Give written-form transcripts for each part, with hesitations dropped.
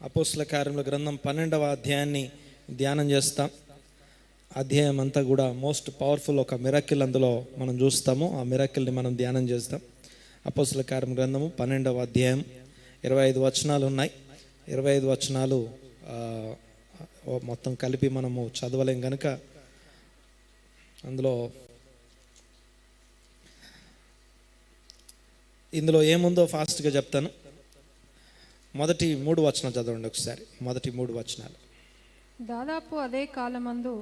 అపోస్తల కార్యముల గ్రంథం 12వ అధ్యాయాన్ని ధ్యానం చేస్తాం. అధ్యాయం అంతా కూడా మోస్ట్ పవర్ఫుల్ ఒక మిరకిల్ అందులో మనం చూస్తాము. ఆ మిరకిల్ని మనం ధ్యానం చేస్తాం. అపోస్తల కార్యం గ్రంథము 12వ అధ్యాయం 25 వచనాలు ఉన్నాయి. 25 వచనాలు మొత్తం కలిపి మనము చదవలేం కనుక ఇందులో ఏముందో ఫాస్ట్గా చెప్తాను. మొదటి 3 వచనాలు చదవండి ఒకసారి. మొదటి 3 వచనాలు. దాదాపు అదే కాలమందు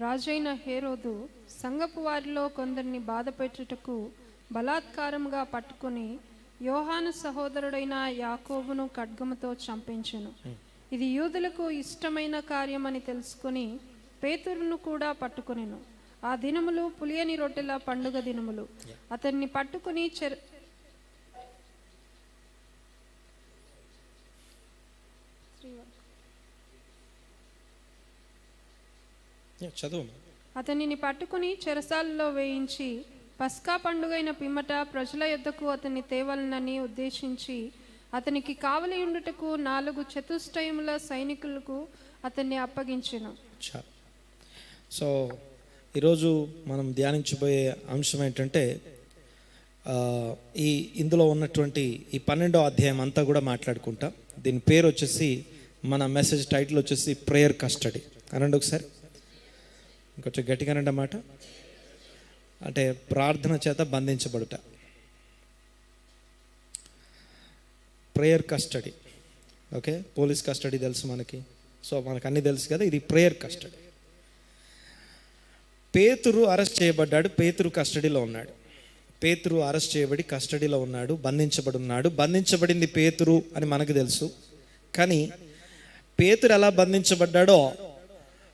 రాజైన హేరోదు సంగపు వారిలో కొందరిని బాధపెట్టుటకు బలాత్కారముగా పట్టుకొని యోహాను సహోదరుడైన యాకోబును ఖడ్గముతో చంపించెను. ఇది యూదులకు ఇష్టమైన కార్యమని తెలుసుకొని పేతురును కూడా పట్టుకొనెను. ఆ దినములు పులియని రొట్టెల పండుగ దినములు. అతన్ని పట్టుకుని అతనిని పట్టుకుని చెరసాలలో వేయించి పస్కా పండుగైన పిమ్మట ప్రజల యొద్దకు అతన్ని తేవాలనని ఉద్దేశించి అతనికి కావలి ఉండుటకు 4 చతుష్టయముల సైనికులకు అతన్ని అప్పగించెను. సో ఈరోజు మనం ధ్యానించబోయే అంశం ఏంటంటే ఇందులో ఉన్నటువంటి ఈ 12వ అధ్యాయం అంతా కూడా మాట్లాడుకుంటాం. దీని పేరు వచ్చేసి, మన మెసేజ్ టైటిల్ వచ్చేసి ప్రేయర్ కస్టడీ. అనండి ఒకసారి, ఇంకొంచెం గట్టిగా అనండి అన్నమాట. అంటే ప్రార్థన చేత బంధించబడుట, prayer custody. Okay, police custody తెలుసు మనకి, సో మనకు అన్నీ తెలుసు కదా. ఇది ప్రేయర్ కస్టడీ. పేతురు అరెస్ట్ చేయబడ్డాడు, పేతురు కస్టడీలో ఉన్నాడు. పేతురు అరెస్ట్ చేయబడి కస్టడీలో ఉన్నాడు, బంధించబడి ఉన్నాడు. బంధించబడింది పేతురు అని మనకు తెలుసు. కానీ పేతురు ఎలా బంధించబడ్డాడో,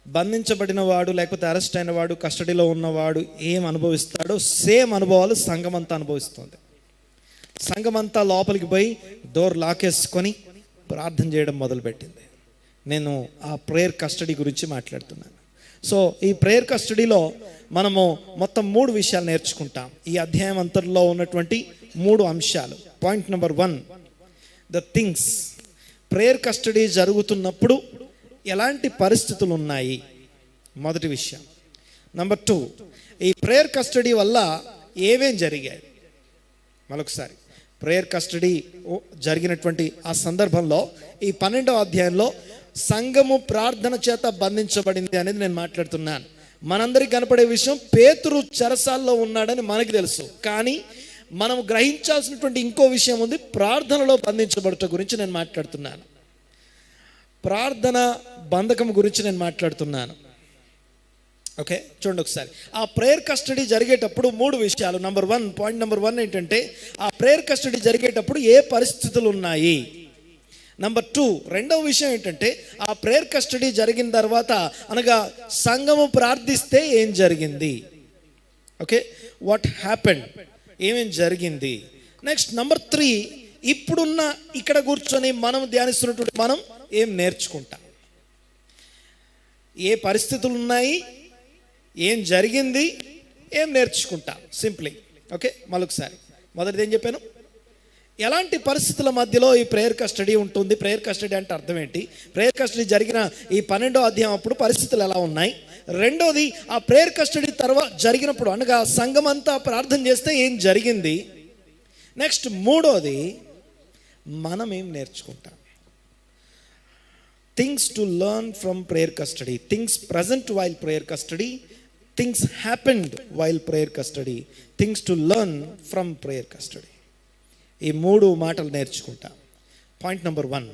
బంధించబడిన వాడు లేకపోతే అరెస్ట్ అయిన వాడు, కస్టడీలో ఉన్నవాడు ఏం అనుభవిస్తాడో సేమ్ అనుభవాలు సంఘమంతా అనుభవిస్తుంది. సంఘమంతా లోపలికి పోయి డోర్ లాకేసుకొని ప్రార్థన చేయడం మొదలుపెట్టింది. నేను ఆ ప్రేయర్ కస్టడీ గురించి మాట్లాడుతున్నాను. సో ఈ ప్రేయర్ కస్టడీలో మనము మొత్తం 3 విషయాలు నేర్చుకుంటాం. ఈ అధ్యాయం అంతట్లో ఉన్నటువంటి 3 అంశాలు. Point number 1, the things. Prayer custody జరుగుతున్నప్పుడు ఎలాంటి పరిస్థితులు ఉన్నాయి, మొదటి విషయం. నెంబర్ 2, ఈ ప్రేయర్ కస్టడీ వల్ల ఏమేం జరిగాయి. మరొకసారి, ప్రేయర్ కస్టడీ జరిగినటువంటి ఆ సందర్భంలో ఈ 12వ అధ్యాయంలో సంఘము ప్రార్థన చేత బంధించబడింది అనేది నేను మాట్లాడుతున్నాను. మనందరికి కనపడే విషయం, పేతురు చెరసాల్లో ఉన్నాడని మనకి తెలుసు. కానీ మనం గ్రహించాల్సినటువంటి ఇంకో విషయం ఉంది, ప్రార్థనలో బంధించబడట గురించి నేను మాట్లాడుతున్నాను. ప్రార్థన బంధకం గురించి నేను మాట్లాడుతున్నాను. ఓకే, చూడండి ఒకసారి. ఆ ప్రేయర్ కస్టడీ జరిగేటప్పుడు 3 విషయాలు. పాయింట్ నెంబర్ 1 ఏంటంటే, ఆ ప్రేయర్ కస్టడీ జరిగేటప్పుడు ఏ పరిస్థితులు ఉన్నాయి. నెంబర్ 2, రెండవ విషయం ఏంటంటే, ఆ ప్రేయర్ కస్టడీ జరిగిన తర్వాత అనగా సంఘము ప్రార్థిస్తే ఏం జరిగింది. ఓకే, వాట్ హ్యాపెండ్, ఏమేం జరిగింది. నెక్స్ట్ నెంబర్ 3, ఇప్పుడున్న ఇక్కడ కూర్చొని మనం ధ్యానిస్తున్నటువంటి మనం ఏం నేర్చుకుంటాం, ఏ పరిస్థితులు ఉన్నాయి, ఏం జరిగింది, ఏం నేర్చుకుంటాం. సింప్లీ. ఓకే, మరొకసారి. మొదటిది ఏం చెప్పాను, ఎలాంటి పరిస్థితుల మధ్యలో ఈ ప్రేయర్ కస్టడీ ఉంటుంది. ప్రేయర్ కస్టడీ అంటే అర్థం ఏంటి, ప్రేయర్ కస్టడీ జరిగిన ఈ 12వ అధ్యాయం అప్పుడు పరిస్థితులు ఎలా ఉన్నాయి. రెండోది, ఆ ప్రేయర్ కస్టడీ తర్వాత జరిగినప్పుడు అనగా సంఘం అంతా ప్రార్థన చేస్తే ఏం జరిగింది. నెక్స్ట్ మూడోది, మనం ఏం నేర్చుకుంటాం. Things to learn from prayer custody, things present while prayer custody, things happened while prayer custody, things to learn from prayer custody. ఈ 3 మాటలు నేర్చుకుంటా. పాయింట్ నెంబర్ 1,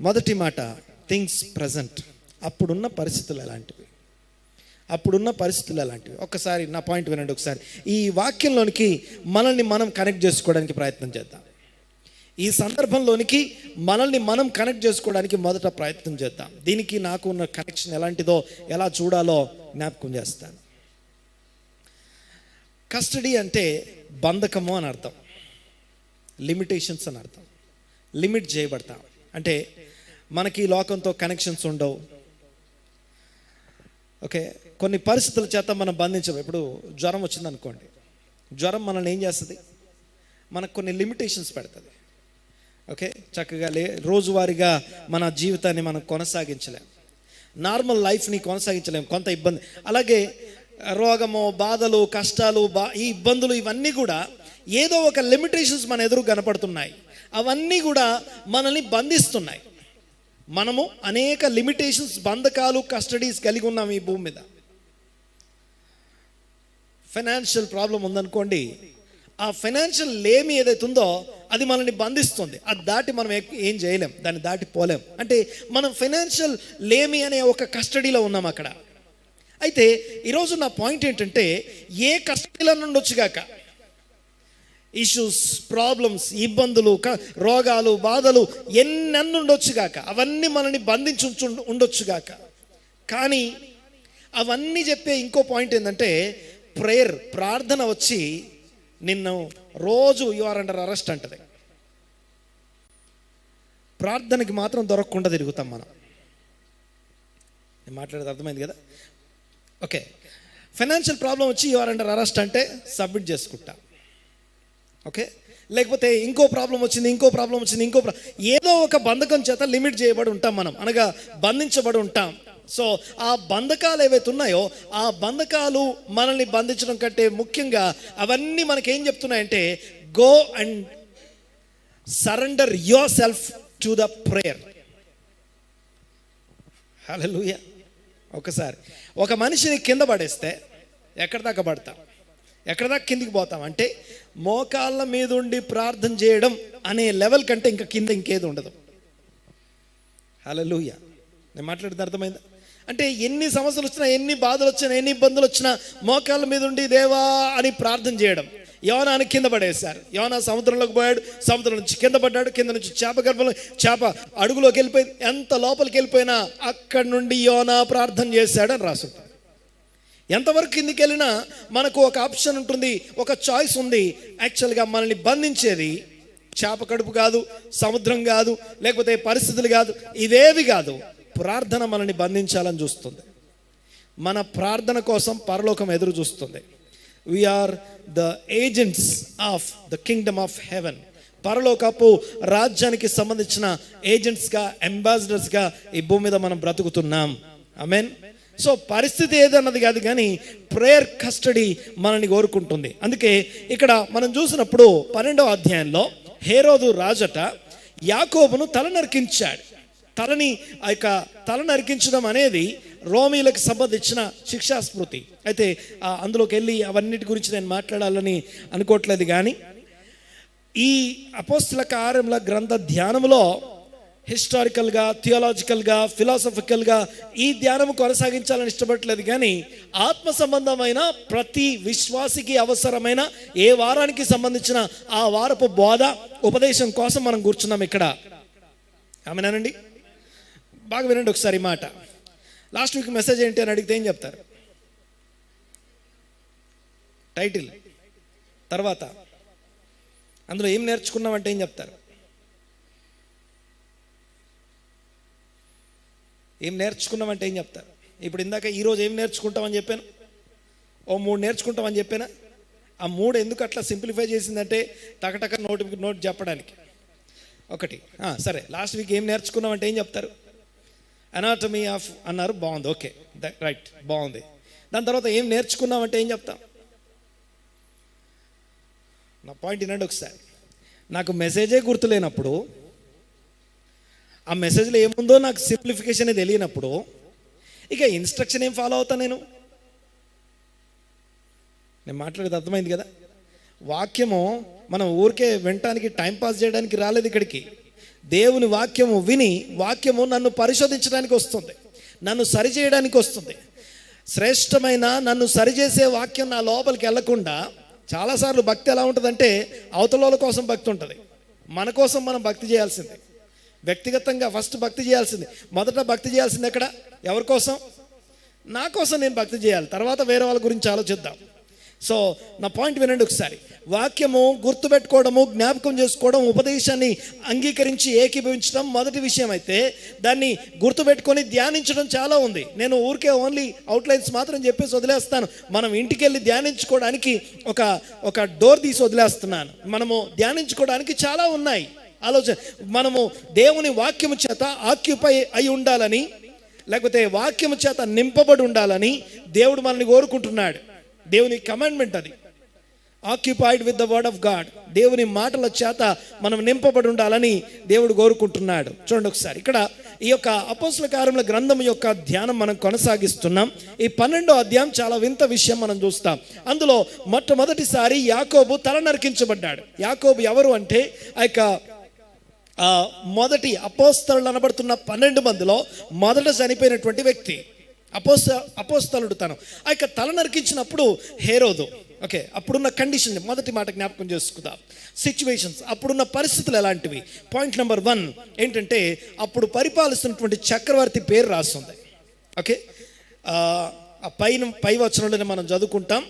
మొదటి మాట, థింగ్స్ ప్రజెంట్. అప్పుడున్న పరిస్థితులు ఎలాంటివి, అప్పుడున్న పరిస్థితులు ఎలాంటివి. ఒక్కసారి నా పాయింట్ వినండి ఒకసారి. ఈ వాక్యంలోనికి మనల్ని మనం కనెక్ట్ చేసుకోవడానికి ప్రయత్నం చేద్దాం. ఈ సందర్భంలోనికి మనల్ని మనం కనెక్ట్ చేసుకోవడానికి మొదట ప్రయత్నం చేద్దాం. దీనికి నాకు ఉన్న కనెక్షన్ ఎలాంటిదో, ఎలా చూడాలో జ్ఞాపకం చేస్తాను. కస్టడీ అంటే బంధకము అని అర్థం, లిమిటేషన్స్ అని అర్థం. లిమిట్ చేయబడతాం అంటే మనకి లోకంతో కనెక్షన్స్ ఉండవు. ఓకే, కొన్ని పరిస్థితుల చేత మనం బంధించము. ఇప్పుడు జ్వరం వచ్చింది అనుకోండి, జ్వరం మనల్ని ఏం చేస్తుంది, మనకు కొన్ని లిమిటేషన్స్ పెడుతుంది. ఓకే, చక్కగా రోజువారీగా మన జీవితాన్ని మనం కొనసాగించలేం, నార్మల్ లైఫ్ని కొనసాగించలేం, కొంత ఇబ్బంది. అలాగే రోగము, బాధలు, కష్టాలు, ఈ ఇబ్బందులు ఇవన్నీ కూడా ఏదో ఒక లిమిటేషన్స్ మన ఎదురు కనపడుతున్నాయి. అవన్నీ కూడా మనల్ని బంధిస్తున్నాయి. మనము అనేక లిమిటేషన్స్, బంధకాలు, కస్టడీస్ కలిగి ఉన్నాం ఈ భూమి మీద. ఫైనాన్షియల్ ప్రాబ్లం ఉందనుకోండి, ఆ ఫైనాన్షియల్ లేమి ఏదైతే ఉందో అది మనల్ని బంధిస్తుంది. అది దాటి మనం ఏం చేయలేం, దాన్ని దాటిపోలేం. అంటే మనం ఫైనాన్షియల్ లేమి అనే ఒక కస్టడీలో ఉన్నాం అక్కడ. అయితే ఈరోజు నా పాయింట్ ఏంటంటే, ఏ కస్టడీలో నుండి వచ్చుగాక, ఇష్యూస్, ప్రాబ్లమ్స్, ఇబ్బందులు, రోగాలు, బాధలు ఎన్నెన్ని ఉండొచ్చుగాక, అవన్నీ మనల్ని బంధించి ఉండొచ్చుగాక. కానీ అవన్నీ చెప్పే ఇంకో పాయింట్ ఏంటంటే, ప్రేయర్, ప్రార్థన వచ్చి నిన్ను రోజు యు ఆర్ అండర్ అరెస్ట్ అంటది. ప్రార్థనకి మాత్రం దొరకకుండా తిరుగుతాం మనం. నేను మాట్లాడేది అర్థమైంది కదా? ఓకే, ఫైనాన్షియల్ ప్రాబ్లం వచ్చి యు ఆర్ అండర్ అరెస్ట్ అంటే సబ్మిట్ చేసుకుంటా. ఓకే, లేకపోతే ఇంకో ప్రాబ్లం వచ్చింది, ఏదో ఒక బంధకం చేత లిమిట్ చేయబడి ఉంటాం మనం, అనగా బంధించబడి ఉంటాం. సో ఆ బంధకాలు ఏవైతే ఉన్నాయో, ఆ బంధకాలు మనల్ని బంధించడం కంటే ముఖ్యంగా అవన్నీ మనకేం చెప్తున్నాయంటే, go and surrender yourself to the prayer. Hallelujah. ఒకసారి ఒక మనిషిని కింద పడేస్తే ఎక్కడ దాకా పడతాం, ఎక్కడ దాకా కిందికి పోతాం అంటే, మోకాళ్ళ మీద ఉండి ప్రార్థన చేయడం అనే లెవెల్ కంటే ఇంకా కింద ఇంకేది ఉండదు. హల్లెలూయా. నేను మాట్లాడితే అర్థమైందా? అంటే ఎన్ని సమస్యలు వచ్చినా, ఎన్ని బాధలు వచ్చినా, ఎన్ని ఇబ్బందులు వచ్చినా మోకాళ్ళ మీద ఉండి దేవా అని ప్రార్థన చేయడం. యోనాని కింద పడేశారు, యోనా సముద్రంలోకి పోయాడు, సముద్రం నుంచి కింద పడ్డాడు, కింద నుంచి చేప గర్భంలో, చేప అడుగులోకి వెళ్ళిపోయింది. ఎంత లోపలికి వెళ్ళిపోయినా అక్కడి నుండి యోనా ప్రార్థన చేశాడని రాసుంటారు. ఎంతవరకు కిందికి వెళ్ళినా మనకు ఒక ఆప్షన్ ఉంటుంది, ఒక చాయిస్ ఉంది. యాక్చువల్గా మనల్ని బంధించేది చేప కడుపు కాదు, సముద్రం కాదు, లేకపోతే పరిస్థితులు కాదు, ఇవేవి కాదు. ప్రార్థన మనల్ని బంధించాలని చూస్తుంది. మన ప్రార్థన కోసం పరలోకం ఎదురు చూస్తుంది. We are the agents of the kingdom of heaven. పరలోకపు రాజ్యానికి సంబంధించిన ఏజెంట్స్గా, అంబాసిడర్స్గా ఈ భూమి మీద మనం బ్రతుకుతున్నాం. ఆమేన్. సో పరిస్థితి ఏదన్నది కాదు, కానీ ప్రేయర్ కస్టడీ మనల్ని కోరుకుంటుంది. అందుకే ఇక్కడ మనం చూసినప్పుడు 12వ అధ్యాయంలో హేరోదు రాజట యాకోబును తల నరికించాడు. తల నరికించడం అనేది రోమీలకు సంబంధించిన శిక్షాస్మృతి. అయితే అందులోకి వెళ్ళి అవన్నిటి గురించి నేను మాట్లాడాలని అనుకోవట్లేదు. కానీ ఈ అపోస్తల కార్యముల గ్రంథ ధ్యానంలో హిస్టారికల్గా, థియాలజికల్గా, ఫిలాసఫికల్గా ఈ ధ్యానం కొనసాగించాలని ఇష్టపడట్లేదు. కానీ ఆత్మ సంబంధమైన ప్రతి విశ్వాసికి అవసరమైన ఏ వారానికి సంబంధించిన ఆ వారపు బోధ, ఉపదేశం కోసం మనం కూర్చున్నాం ఇక్కడ. ఆమెనానండి, బాగా వినండి ఒకసారి మాట. లాస్ట్ వీక్ మెసేజ్ ఏంటి అని అడిగితే ఏం చెప్తారు? టైటిల్ తర్వాత అందులో ఏం నేర్చుకున్నామంటే ఏం చెప్తారు? ఏం నేర్చుకున్నామంటే ఏం చెప్తారు? ఇప్పుడు ఇందాక ఈరోజు ఏం నేర్చుకుంటామని చెప్పాను, 3 నేర్చుకుంటామని చెప్పానా? ఆ 3 ఎందుకు అట్లా సింప్లిఫై చేసిందంటే టకటక నోట్ చెప్పడానికి. ఒకటి, సరే, లాస్ట్ వీక్ ఏం నేర్చుకున్నామంటే ఏం చెప్తారు? అనాటమీ ఆఫ్ అన్నారు, బాగుంది, ఓకే, రైట్, బాగుంది. దాని తర్వాత ఏం నేర్చుకున్నామంటే ఏం చెప్తాం? నా పాయింట్ వినండి ఒకసారి. నాకు మెసేజే గుర్తులేనప్పుడు, ఆ మెసేజ్లో ఏముందో నాకు సింప్లిఫికేషన్ తెలియనప్పుడు, ఇక ఇన్స్ట్రక్షన్ ఏం ఫాలో అవుతా నేను మాట్లాడేది అర్థమైంది కదా? వాక్యము మనం ఊరికే వినటానికి, టైంపాస్ చేయడానికి రాలేదు ఇక్కడికి. దేవుని వాక్యము విని, వాక్యము నన్ను పరిశోధించడానికి వస్తుంది, నన్ను సరిచేయడానికి వస్తుంది. శ్రేష్టమైన నన్ను సరిచేసే వాక్యం నా లోపలికి వెళ్లకుండా, చాలాసార్లు భక్తి ఎలా ఉంటుందంటే అవతల కోసం భక్తి ఉంటుంది, మన కోసం మనం భక్తి చేయాల్సింది. వ్యక్తిగతంగా ఫస్ట్ భక్తి చేయాల్సింది, మొదట భక్తి చేయాల్సింది ఎక్కడ? ఎవరి కోసం? నా కోసం నేను భక్తి చేయాలి, తర్వాత వేరే వాళ్ళ గురించి ఆలోచిద్దాం. సో నా పాయింట్ వినండి ఒకసారి. వాక్యము గుర్తుపెట్టుకోవడము, జ్ఞాపకం చేసుకోవడం, ఉపదేశాన్ని అంగీకరించి ఏకీభవించడం మొదటి విషయం అయితే, దాన్ని గుర్తుపెట్టుకొని ధ్యానించడం చాలా ఉంది. నేను ఊరికే ఓన్లీ అవుట్లైన్స్ మాత్రం చెప్పేసి వదిలేస్తాను. మనం ఇంటికి వెళ్ళి ధ్యానించుకోవడానికి ఒక డోర్ తీసి వదిలేస్తున్నాను. మనము ధ్యానించుకోవడానికి చాలా ఉన్నాయి. ఆలోచన. మనము దేవుని వాక్యము చేత ఆక్యుపై అయి ఉండాలని, లేకపోతే వాక్యము చేత నింపబడి ఉండాలని దేవుడు మనల్ని కోరుకుంటున్నాడు. దేవుని కమాండ్మెంట్ అది. Occupied with the word of God. దేవుని మాటల చేత మనం నింపబడి ఉండాలని దేవుడు కోరుకుంటున్నాడు. చూడండి ఒకసారి, ఇక్కడ ఈ యొక్క అపోస్తల కార్యముల గ్రంథం యొక్క ధ్యానం మనం కొనసాగిస్తున్నాం. ఈ 12వ అధ్యాయం చాలా వింత విషయం మనం చూస్తాం. అందులో మొట్టమొదటిసారి యాకోబు తల నరికించబడ్డాడు. యాకోబు ఎవరు అంటే ఆ యొక్క మొదటి అపోస్తలులు అనబడుతున్న 12 మందిలో మొదట చనిపోయినటువంటి వ్యక్తి అపోస్తలుడు తను. ఆ యొక్క తల నరికించినప్పుడు హేరోదు, ఓకే, అప్పుడున్న కండిషన్ మొదటి మాట జ్ఞాపకం చేసుకుందాం. సిచ్యువేషన్స్, అప్పుడున్న పరిస్థితులు ఎలాంటివి. పాయింట్ నెంబర్ 1 ఏంటంటే, అప్పుడు పరిపాలిస్తున్నటువంటి చక్రవర్తి పేరు రాస్తుంది. ఓకే, పై వచనంలోనే మనం చదువుకుంటాం.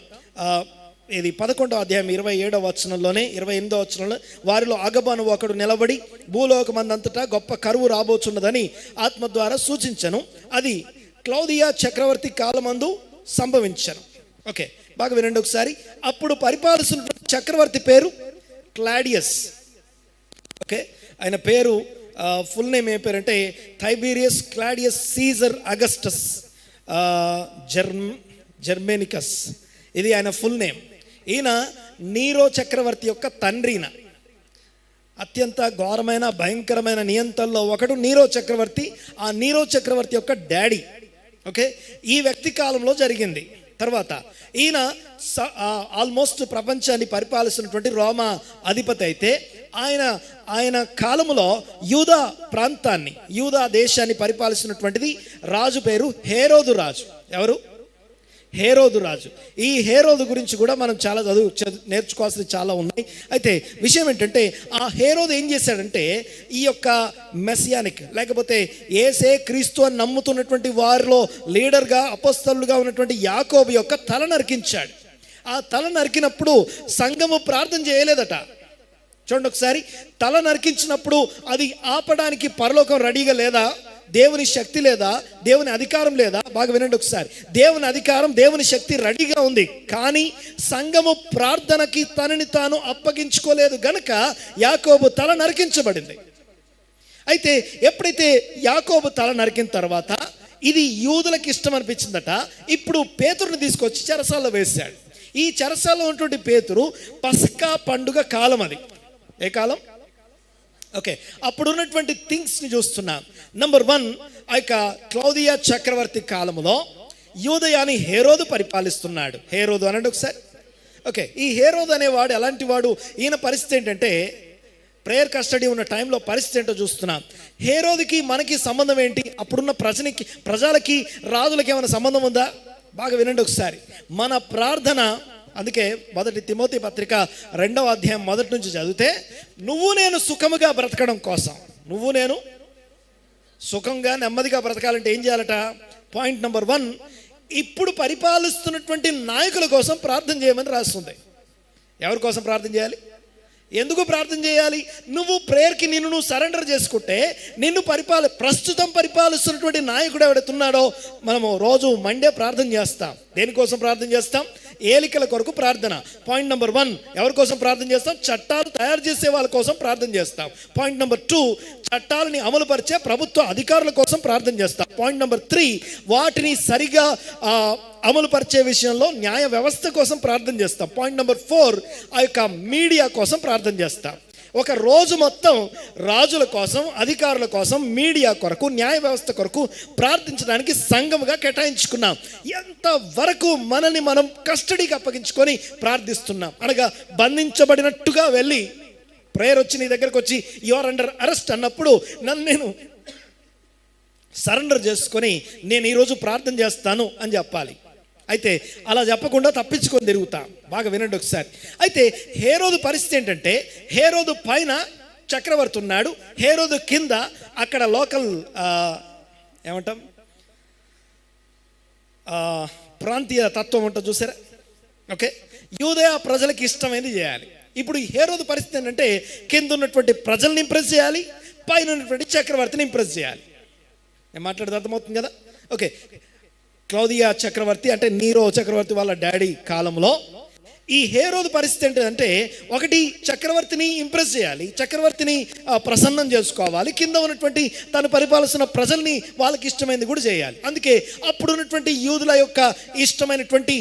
ఇది 11వ అధ్యాయం 27వ వచనంలోనే 28వ వచనంలో, వారిలో అగబాను ఒకడు నిలబడి భూలోకమందంతటా గొప్ప కరువు రాబోచున్నదని ఆత్మ ద్వారా సూచించను. అది క్లౌదియా చక్రవర్తి కాలమందు సంభవించను. ఓకే, బాగా వినండి ఒకసారి. అప్పుడు పరిపాలిస్తున్న చక్రవర్తి పేరు క్లాడియస్. ఓకే, ఆయన పేరు ఫుల్ నేమ్ ఏ పేరు అంటే టైబీరియస్ క్లాడియస్ సీజర్ అగస్టస్ జర్మేనికస్. ఇది ఆయన ఫుల్ నేమ్. ఈయన నీరో చక్రవర్తి యొక్క తండ్రిన. అత్యంత ఘోరమైన భయంకరమైన నియంత్రణలో ఒకడు నీరో చక్రవర్తి. ఆ నీరో చక్రవర్తి యొక్క డాడీ. ఓకే, ఈ వ్యక్తి కాలంలో జరిగింది. తర్వాత ఈయన ఆల్మోస్ట్ ప్రపంచాన్ని పరిపాలిస్తున్నటువంటి రోమా అధిపతి అయితే, ఆయన కాలములో యూదా ప్రాంతాన్ని, యూదా దేశాన్ని పరిపాలిస్తున్నటువంటిది రాజు పేరు హేరోదు రాజు. ఎవరు? హేరోదు రాజు. ఈ హేరోదు గురించి కూడా మనం చాలా నేర్చుకోవాల్సినవి చాలా ఉన్నాయి. అయితే విషయం ఏంటంటే, ఆ హేరోదు ఏం చేశాడంటే, ఈ యొక్క మెసియానిక్ లేకపోతే యేసే క్రీస్తు అని నమ్ముతున్నటువంటి వారిలో లీడర్గా అపోస్తలుగా ఉన్నటువంటి యాకోబు యొక్క తల నరికించాడు. ఆ తల నరికినప్పుడు సంఘము ప్రార్థన చేయలేదట. చూడండి ఒకసారి, తల నరికించినప్పుడు అది ఆపడానికి పరలోకం రెడీగా లేదా? దేవుని శక్తి లేదా? దేవుని అధికారం లేదా? బాగా వినండి ఒకసారి. దేవుని అధికారం, దేవుని శక్తి రెడీగా ఉంది. కానీ సంఘము ప్రార్థనకి తనని తాను అప్పగించుకోలేదు గనక యాకోబు తల నరికించబడింది. అయితే ఎప్పుడైతే యాకోబు తల నరికిన తర్వాత ఇది యూదులకు ఇష్టం అనిపించిందట. ఇప్పుడు పేతురుని తీసుకొచ్చి చెరసాల్లో వేశాడు. ఈ చెరసాల్లో ఉన్నటువంటి పేతురు పస్కా పండుగ కాలం అది. ఏ కాలం? ఓకే, అప్పుడు ఉన్నటువంటి థింగ్స్ని చూస్తున్నాం. నంబర్ 1, ఆ యొక్క క్లౌదియా చక్రవర్తి కాలంలో యూదయాని హేరోదు పరిపాలిస్తున్నాడు. హేరోదు అనండి ఒకసారి. ఓకే, ఈ హేరోదు అనేవాడు ఎలాంటి వాడు? ఈయన పరిస్థితి ఏంటంటే, ప్రేయర్ కస్టడీ ఉన్న టైంలో పరిస్థితి ఏంటో చూస్తున్నాం. హేరోదుకి మనకి సంబంధం ఏంటి? అప్పుడున్న ప్రజలకి రాజులకి ఏమైనా సంబంధం ఉందా? బాగా వినండి ఒకసారి. మన ప్రార్థన, అందుకే మొదటి తిమోతి పత్రిక 2వ అధ్యాయం మొదటి నుంచి చదివితే, నువ్వు నేను సుఖముగా బ్రతకడం కోసం, నువ్వు నేను సుఖంగా నెమ్మదిగా బ్రతకాలంటే ఏం చేయాలట? పాయింట్ నెంబర్ 1, ఇప్పుడు పరిపాలిస్తున్నటువంటి నాయకుల కోసం ప్రార్థన చేయమని రాస్తుంది. ఎవరి కోసం ప్రార్థన చేయాలి? ఎందుకు ప్రార్థన చేయాలి? నువ్వు ప్రేయర్కి నువ్వు సరెండర్ చేసుకుంటే ప్రస్తుతం పరిపాలిస్తున్నటువంటి నాయకుడు ఎవడైతున్నాడో మనము రోజు మండే ప్రార్థన చేస్తాం. దేనికోసం ప్రార్థన చేస్తాం? ఏలికల కొరకు ప్రార్థన. పాయింట్ నెంబర్ 1, ఎవరి కోసం ప్రార్థన చేస్తాం? చట్టాలు తయారు చేసే వాళ్ళ కోసం ప్రార్థన చేస్తాం. పాయింట్ నెంబర్ 2, చట్టాలని అమలుపరిచే ప్రభుత్వ అధికారుల కోసం ప్రార్థన చేస్తాం. పాయింట్ నెంబర్ 3, వాటిని సరిగా అమలుపరిచే విషయంలో న్యాయ వ్యవస్థ కోసం ప్రార్థన చేస్తాం. పాయింట్ నెంబర్ 4, ఆ యొక్క మీడియా కోసం ప్రార్థన చేస్తాం. ఒక రోజు మొత్తం రాజుల కోసం, అధికారుల కోసం, మీడియా కొరకు, న్యాయ వ్యవస్థ కొరకు ప్రార్థించడానికి సంఘముగా కేటాయించుకున్నాం. ఎంతవరకు మనల్ని మనం కస్టడీకి అప్పగించుకొని ప్రార్థిస్తున్నాం. అనగా బంధించబడినట్టుగా వెళ్ళి ప్రేయర్ వచ్చి నీ దగ్గరకు వచ్చి యు ఆర్ అండర్ అరెస్ట్ అన్నప్పుడు నన్ను నేను సరెండర్ చేసుకొని నేను ఈరోజు ప్రార్థన చేస్తాను అని చెప్పాలి. అయితే అలా చెప్పకుండా తప్పించుకొని తిరుగుతాం. బాగా వినండి ఒకసారి. అయితే హేరోదు పరిస్థితి ఏంటంటే, హేరోదు పైన చక్రవర్తి ఉన్నాడు, హేరోదు కింద అక్కడ లోకల్ ఏమంటాం ప్రాంతీయ తత్వం ఉంటుంది చూసారా. ఓకే, యూదయ ప్రజలకి ఇష్టమైనది చేయాలి. ఇప్పుడు హేరోదు పరిస్థితి ఏంటంటే, కింద ఉన్నటువంటి ప్రజల్ని ఇంప్రెస్ చేయాలి, పైన ఉన్నటువంటి చక్రవర్తిని ఇంప్రెస్ చేయాలి. నేను మాట్లాడితే అర్థమవుతుంది కదా. ఓకే, క్లౌదియా చక్రవర్తి అంటే నీరో చక్రవర్తి వాళ్ళ డాడీ కాలంలో ఈ హేరోదు పరిస్థితి ఏంటంటే, ఒకటి చక్రవర్తిని ఇంప్రెస్ చేయాలి, చక్రవర్తిని ప్రసన్నం చేసుకోవాలి, కింద ఉన్నటువంటి తను పరిపాలిస్తున్న ప్రజల్ని వాళ్ళకి ఇష్టమైనది కూడా చేయాలి. అందుకే అప్పుడు ఉన్నటువంటి యూదుల యొక్క ఇష్టమైనటువంటి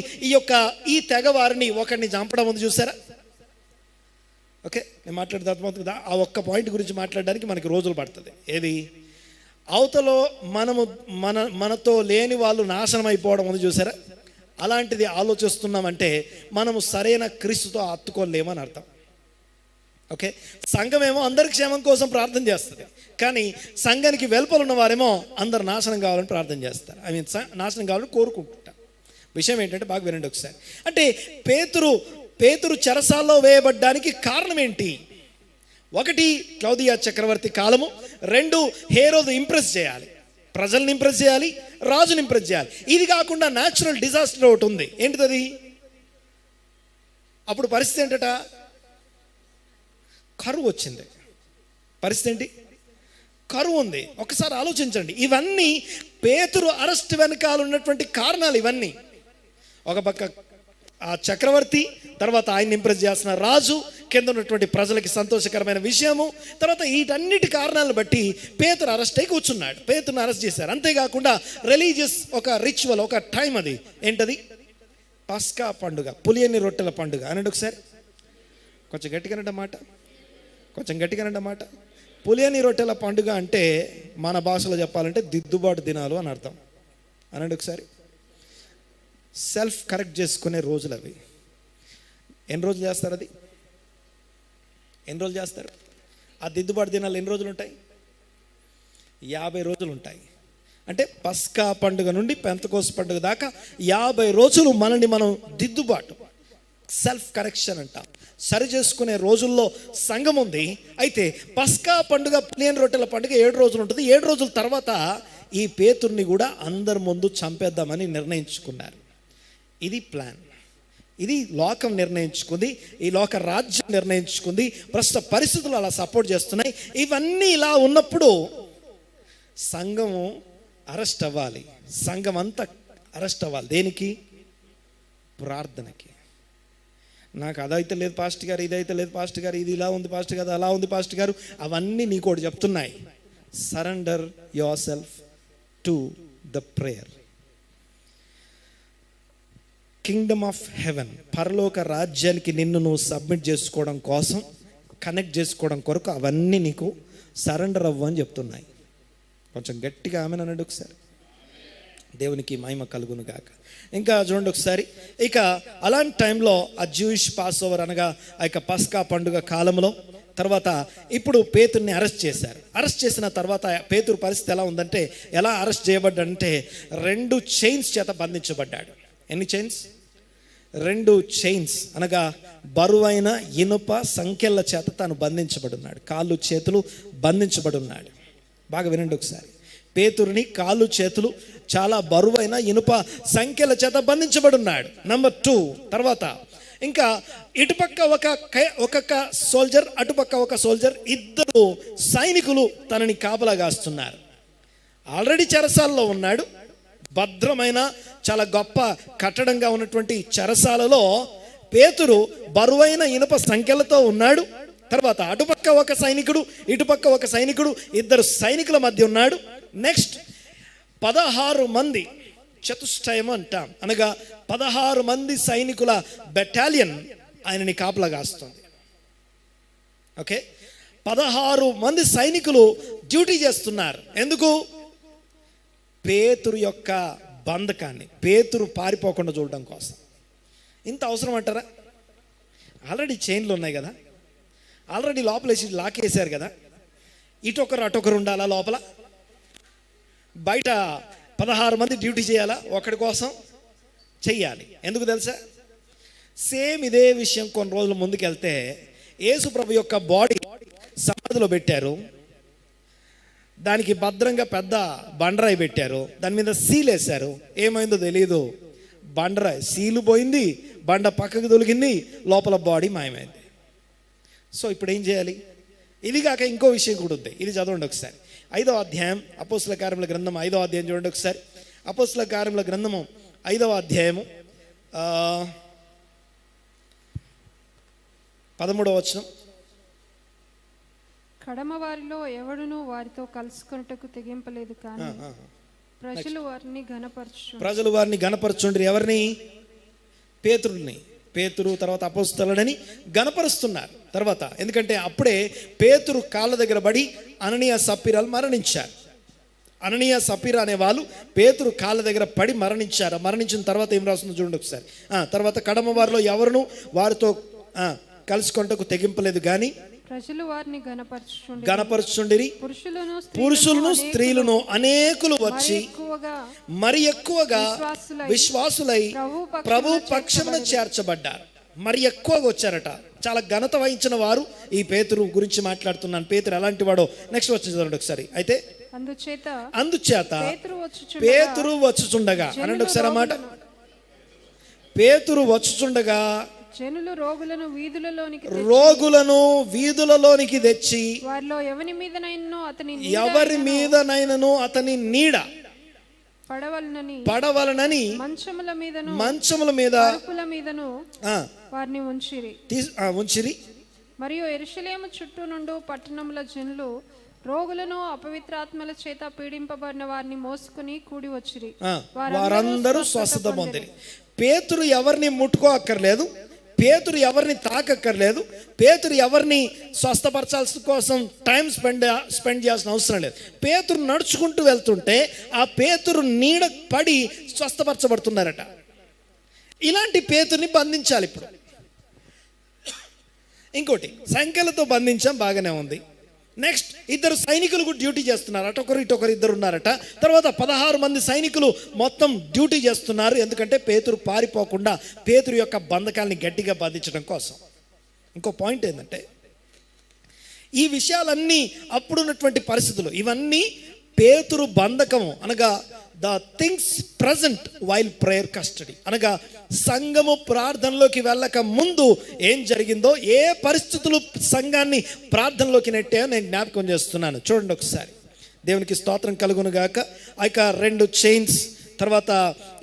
ఈ తెగవారిని ఒకరిని చంపడం ఉంది చూసారా. ఓకే, నేను మాట్లాడితే అర్థమవుతుంది కదా. ఆ ఒక్క పాయింట్ గురించి మాట్లాడడానికి మనకి రోజులు పడుతుంది. ఏది, అవతలో మనతో లేని వాళ్ళు నాశనం అయిపోవడం ఉంది చూసారా. అలాంటిది ఆలోచిస్తున్నామంటే మనము సరైన క్రీస్తుతో హత్తుకోలేమని అర్థం. ఓకే, సంఘమేమో అందరి క్షేమం కోసం ప్రార్థన చేస్తుంది, కానీ సంఘానికి వెలుపల ఉన్న వారేమో అందరు నాశనం కావాలని ప్రార్థన చేస్తారు. నాశనం కావాలని కోరుకుంటుంటారు. విషయం ఏంటంటే బాగా వినండి ఒకసారి. అంటే పేతురు చెరసాల్లో వేయబడ్డానికి కారణం ఏంటి? ఒకటి, క్లౌదియా చక్రవర్తి కాలము. రెండు, హేరోదు ఇంప్రెస్ చేయాలి, ప్రజల్ని ఇంప్రెస్ చేయాలి, రాజుని ఇంప్రెస్ చేయాలి. ఇది కాకుండా న్యాచురల్ డిజాస్టర్ ఒకటి ఉంది. ఏంటిది? అప్పుడు పరిస్థితి ఏంటట? కరువు వచ్చింది. పరిస్థితి ఏంటి? కరువు ఉంది. ఒకసారి ఆలోచించండి. ఇవన్నీ పేతురు అరెస్ట్ వెనకాల ఉన్నటువంటి కారణాలు. ఇవన్నీ ఒక పక్క ఆ చక్రవర్తి, తర్వాత ఆయన్ని ఇంప్రెస్ చేస్తున్న రాజు, కింద ఉన్నటువంటి ప్రజలకి సంతోషకరమైన విషయము, తర్వాత వీటన్నిటి కారణాలను బట్టి పేతురు అరెస్ట్ అయి కూర్చున్నాడు. పేతురుని అరెస్ట్ చేశారు. అంతేకాకుండా రిలీజియస్ ఒక రిచువల్, ఒక టైం, అది ఏంటది? పస్కా పండుగ, పులియని రొట్టెల పండుగ. అనండి ఒకసారి, కొంచెం గట్టిగానంట మాట. పులియని రొట్టెల పండుగ అంటే మన భాషలో చెప్పాలంటే దిద్దుబాటు దినాలు అని అర్థం. అనండి ఒకసారి. సెల్ఫ్ కరెక్ట్ చేసుకునే రోజులు అవి. ఎన్ని రోజులు చేస్తారు? అది ఎన్ని రోజులు చేస్తారు? ఆ దిద్దుబాటు దినాలు ఎన్ని రోజులు ఉంటాయి? 50 రోజులు ఉంటాయి. అంటే పస్కా పండుగ నుండి పెంతెకోస్తు పండుగ దాకా 50 రోజులు మనల్ని మనం దిద్దుబాటు, సెల్ఫ్ కరెక్షన్ అంటాం, సరి చేసుకునే రోజుల్లో సంఘం ఉంది. అయితే పస్కా పండుగ, పులియని రొట్టెల పండుగ 7 రోజులు ఉంటుంది. 7 రోజుల తర్వాత ఈ పేతుర్ని కూడా అందరి ముందు చంపేద్దామని నిర్ణయించుకున్నారు. ఇది ప్లాన్. ఇది లోకం నిర్ణయించుకుంది, ఈ లోక రాజ్యం నిర్ణయించుకుంది, ప్రస్తుత పరిస్థితులు అలా సపోర్ట్ చేస్తున్నాయి. ఇవన్నీ ఇలా ఉన్నప్పుడు సంఘము అరెస్ట్ అవ్వాలి. సంఘం అంతా అరెస్ట్ అవ్వాలి. దేనికి? ప్రార్థనకి. నాకు అదైతే లేదు పాస్టర్ గారు, ఇదైతే లేదు పాస్టర్ గారు, ఇది ఇలా ఉంది పాస్టర్ గారు, అలా ఉంది పాస్టర్ గారు. అవన్నీ నీకోటి చెప్తున్నాయి. Surrender yourself to the prayer. Kingdom of heaven, పరలోక రాజ్యానికి నిన్ను నువ్వు సబ్మిట్ చేసుకోవడం కోసం, కనెక్ట్ చేసుకోవడం కొరకు అవన్నీ నీకు సరెండర్ అవ్వు అని చెప్తున్నాయి. కొంచెం గట్టిగా ఆమెను అనండి ఒకసారి. దేవునికి మహిమ కలుగును గాక. ఇంకా చూడండి ఒకసారి. ఇక అలాంటి టైంలో ఆ జూయిష్ పాస్ ఓవర్ అనగా ఆ యొక్క పస్కా పండుగ కాలంలో తర్వాత ఇప్పుడు పేతుర్ని అరెస్ట్ చేశారు. అరెస్ట్ చేసిన తర్వాత పేతురు పరిస్థితి ఎలా ఉందంటే, ఎలా అరెస్ట్ చేయబడ్డాడంటే 2 చైన్స్ చేత బంధించబడ్డాడు. ఎన్ని చైన్స్? 2 చైన్స్ అనగా బరువైన ఇనుప సంకెళ్ళ చేత తాను బంధించబడున్నాడు. కాళ్ళు చేతులు బంధించబడున్నాడు. బాగా వినండి ఒకసారి. పేతురుని కాళ్ళు చేతులు చాలా బరువైన ఇనుప సంఖ్యల చేత బంధించబడున్నాడు. నెంబర్ 2, తర్వాత ఇంకా ఇటుపక్క ఒక సోల్జర్, అటుపక్క ఒక సోల్జర్, 2 సైనికులు తనని కాపలా కాస్తున్నారు. ఆల్రెడీ చెరసాలలో ఉన్నాడు. భద్రమైన చాలా గొప్ప కట్టడంగా ఉన్నటువంటి చెరసాలలో పేతురు బరువైన ఇనుప సంఖ్యలతో ఉన్నాడు. తర్వాత అటుపక్క ఒక సైనికుడు, ఇటుపక్క ఒక సైనికుడు, 2 సైనికుల మధ్య ఉన్నాడు. నెక్స్ట్ 16 మంది, చతుష్టయం అంటాం, అనగా 16 మంది సైనికుల బెటాలియన్ ఆయనని కాపలా కాస్తుంది. ఓకే, 16 మంది సైనికులు డ్యూటీ చేస్తున్నారు. ఎందుకు? పేతురు యొక్క బంధకాన్ని, పేతురు పారిపోకుండా చూడడం కోసం. ఇంత అవసరం అంటారా? ఆల్రెడీ చైన్లు ఉన్నాయి కదా, ఆల్రెడీ లోపలేసి లాకేసారు కదా, ఇటొకరు అటొకరు ఉండాలా లోపల? బయట 16 మంది డ్యూటీ చేయాలా? ఒకడి కోసం చెయ్యాలి. ఎందుకు తెలుసా? సేమ్ ఇదే విషయం కొన్ని రోజుల ముందుకెళ్తే యేసు ప్రభు యొక్క బాడీ సమాధిలో పెట్టారు. దానికి భద్రంగా పెద్ద బండరాయి పెట్టారు. దాని మీద సీల్ వేశారు. ఏమైందో తెలియదు, బండరాయి సీలు పోయింది, బండ పక్కకు తొలగింది, లోపల బాడీ మాయమైంది. సో ఇప్పుడు ఏం చేయాలి? ఇది కాక ఇంకో విషయం కూడా ఉంది. ఇది చదవండి ఒకసారి. 5వ అధ్యాయం అపోస్తల కార్యముల గ్రంథం 5వ అధ్యాయం చూడండి ఒకసారి. అపోస్తల కార్యముల గ్రంథము 5వ అధ్యాయము 13వ వచనం. కడమ వారిలో ఎవడును వారితో కలుసుకొనుటకు తెగింపలేదు కానీ ప్రజలు వారిని గణపరచుండ్రి. ఎవరిని? పేతురుని. పేతురు తర్వాత అపోస్తలుడని గణపరుస్తున్నారు. తర్వాత ఎందుకంటే అప్పుడే పేతురు కాళ్ళ దగ్గర పడి అననీయ సప్పీరాలు మరణించారు. అననీయ సప్పీరా అనే వాళ్ళు పేతురు కాళ్ళ దగ్గర పడి మరణించారు. మరణించిన తర్వాత ఏం రాస్తుందో చూడండి ఒకసారి. తర్వాత కడమ వారిలో ఎవరును వారితో కలుసుకొనుటకు తెగింపలేదు కానీ ప్రజలు వారిని గణపరచుండిరి. పురుషులను స్త్రీలను అనేకులు వచ్చి మరి ఎక్కువగా విశ్వాసులై ప్రభు పక్షమున చేర్చబడ్డారు. మరి ఎక్కువగా వచ్చారట. చాలా ఘనత వహించిన వారు. ఈ పేతురు గురించి మాట్లాడుతున్నాను. పేతురు ఎలాంటి వాడో నెక్స్ట్ వచ్చి చదవండి ఒకసారి. అయితే అందుచేత పేతురు వచ్చుచుండగా అనండి ఒకసారి అన్నమాట. పేతురు వచ్చుచుండగా జనులు రోగులను వీధులలోనికి తెచ్చి వారిలో ఎవరి మీదనైనను అతని నీడ పడవలనని మంచముల మీద వారిని ఉంచిరి. మరియు యెరూషలేము చుట్టూ నుండి పట్టణముల జనులు రోగులను అపవిత్రాత్మల చేత పీడింపబడిన వారిని మోసుకుని కూడి వచ్చిరి. వారందరూ స్వస్థత పొందిరి. పేతురు ఎవరిని ముట్టుకో అక్కర్లేదు, పేతురు ఎవరిని తాకక్కర్లేదు, పేతురు ఎవరిని స్వస్థపరచాల్సిన కోసం టైం స్పెండ్ చేయాల్సిన అవసరం లేదు. పేతురు నడుచుకుంటూ వెళ్తుంటే ఆ పేతురు నీడ పడి స్వస్థపరచబడుతున్నారట. ఇలాంటి పేతుర్ని బంధించాలి. ఇప్పుడు ఇంకోటి, సంఖ్యలతో బంధించాం, బాగానే ఉంది. నెక్స్ట్, ఇద్దరు సైనికులు కూడా డ్యూటీ చేస్తున్నారు. అటొకరు ఇటొకరు ఇద్దరు ఉన్నారట. తర్వాత 16 మంది సైనికులు మొత్తం డ్యూటీ చేస్తున్నారు. ఎందుకంటే పేతురు పారిపోకుండా పేతురు యొక్క బంధకాల్ని గట్టిగా బంధించడం కోసం. ఇంకో పాయింట్ ఏంటంటే, ఈ విషయాలన్నీ అప్పుడున్నటువంటి పరిస్థితులు, ఇవన్నీ పేతురు బంధకము అనగా the things present while prayer custody అనగా సంఘము ప్రార్థనలోకి వెళ్ళక ముందు ఏం జరిగిందో, ఏ పరిస్థితులు సంఘాన్ని ప్రార్థనలోకి నెట్టాయో నేను జ్ఞాపకం చేస్తున్నాను. చూడండి ఒకసారి. దేవునికి స్తోత్రం కలుగును గాక. ఆ యొక్క 2 చైన్స్, తర్వాత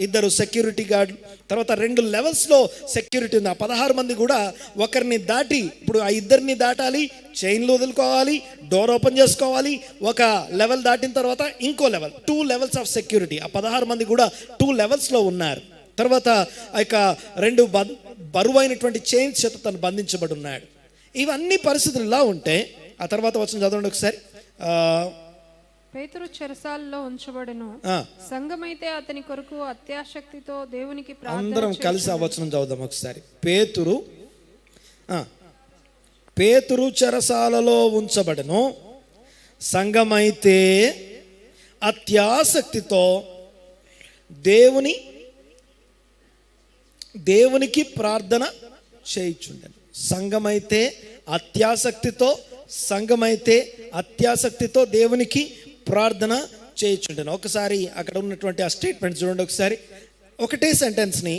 2 సెక్యూరిటీ గార్డు, తర్వాత 2 లెవెల్స్లో సెక్యూరిటీ ఉంది. ఆ 16 మంది కూడా ఒకరిని దాటి, ఇప్పుడు ఆ ఇద్దరిని దాటాలి, చైన్లు వదులుకోవాలి, డోర్ ఓపెన్ చేసుకోవాలి. ఒక లెవెల్ దాటిన తర్వాత ఇంకో లెవెల్, 2 లెవెల్స్ ఆఫ్ సెక్యూరిటీ. ఆ 16 మంది కూడా 2 లెవెల్స్లో ఉన్నారు. తర్వాత ఆ యొక్క 2 బరువైనటువంటి చైన్స్ చేత తను బంధించబడి ఉన్నాడు. ఇవన్నీ పరిస్థితులు ఇలా ఉంటే ఆ తర్వాత వచ్చిన చదవండి ఒకసారి. పేతురు చెరసాలలో ఉంచబడెను. సంఘమైతే అతని కొరకు అత్యాశక్తితో దేవునికి అందరం కలిసి ఆ వచనం చదువుదాం ఒకసారి. పేతురు చెరసాలలో ఉంచబడెను. సంఘమైతే అత్యాశక్తితో దేవునికి ప్రార్థన చేయుచుండెను. సంఘమైతే అత్యాశక్తితో దేవునికి ప్రార్థన చేయుచుండెను. ఒకసారి అక్కడ ఉన్నటువంటి ఆ స్టేట్మెంట్ చూడండి ఒకసారి. ఒకటే సెంటెన్స్ని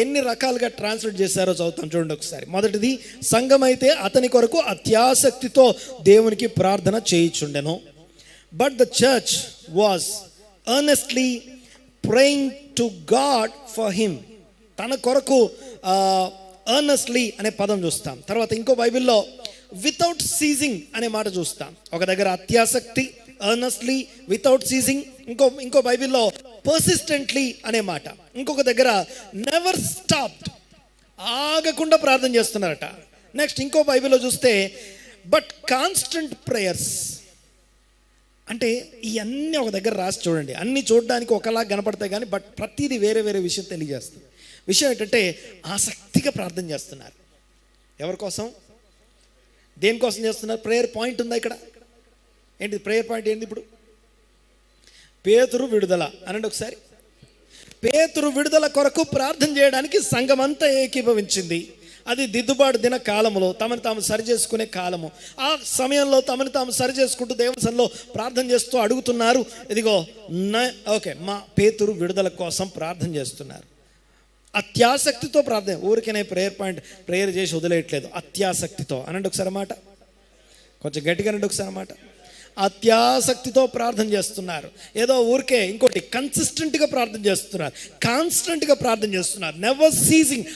ఎన్ని రకాలుగా ట్రాన్స్లేట్ చేశారో చదువుతాం చూడండి ఒకసారి. మొదటిది, సంఘమైతే అతని కొరకు అత్యాశక్తితో దేవునికి ప్రార్థన చేయుచుండెను. But the church was earnestly praying to God for him. తన కొరకు ఎర్నెస్ట్లీ అనే పదం చూస్తాం. తర్వాత ఇంకో బైబిల్లో వితౌట్ సీజింగ్ అనే మాట చూస్తాం. ఒక దగ్గర అత్యాసక్తి, ఎర్నెస్ట్లీ, వితౌట్ సీజింగ్. ఇంకో బైబిల్లో పర్సిస్టెంట్లీ అనే మాట. ఇంకొక దగ్గర నెవర్ స్టాప్డ్, ఆగకుండా ప్రార్థన చేస్తున్నారట. నెక్స్ట్ ఇంకో బైబిల్లో చూస్తే బట్ కాన్స్టెంట్ ప్రేయర్స్. అంటే ఇవన్నీ ఒక దగ్గర రాసి చూడండి. అన్నీ చూడడానికి ఒకలా కనపడతాయి కానీ బట్ ప్రతిదీ వేరే వేరే విషయం తెలియజేస్తుంది. విషయం ఏంటంటే ఆసక్తిగా ప్రార్థన చేస్తున్నారు. ఎవరి కోసం, దేనికోసం చేస్తున్నారు? ప్రేయర్ పాయింట్ ఉందా ఇక్కడ? ఏంటి ప్రేయర్ పాయింట్? ఏంటి ఇప్పుడు? పేతురు విడుదల అనండి ఒకసారి. పేతురు విడుదల కొరకు ప్రార్థన చేయడానికి సంఘం అంతా ఏకీభవించింది. అది దిద్దుబాటు దిన కాలములో తమను తాము సరి చేసుకునే కాలము. ఆ సమయంలో తమను తాము సరి చేసుకుంటూ దేవుని సన్నిధిలో ప్రార్థన చేస్తూ అడుగుతున్నారు. ఇదిగో ఓకే, మా పేతురు విడుదల కోసం ప్రార్థన చేస్తున్నారు. అత్యాసక్తితో ప్రార్థన. ఊరికనే ప్రేయర్ చేసి వదిలేయట్లేదు, అత్యాసక్తితో అనండి ఒకసారి అన్నమాట. కొంచెం గట్టిగా అనండి ఒకసారి అన్నమాట. అత్యాసక్తితో ప్రార్థన చేస్తున్నారు. ఏదో ఊరికే ఇంకోటి కన్సిస్టెంట్గా ప్రార్థన చేస్తున్నారు, కాన్స్టెంట్గా ప్రార్థన చేస్తున్నారు, నెవర్ సీజింగ్,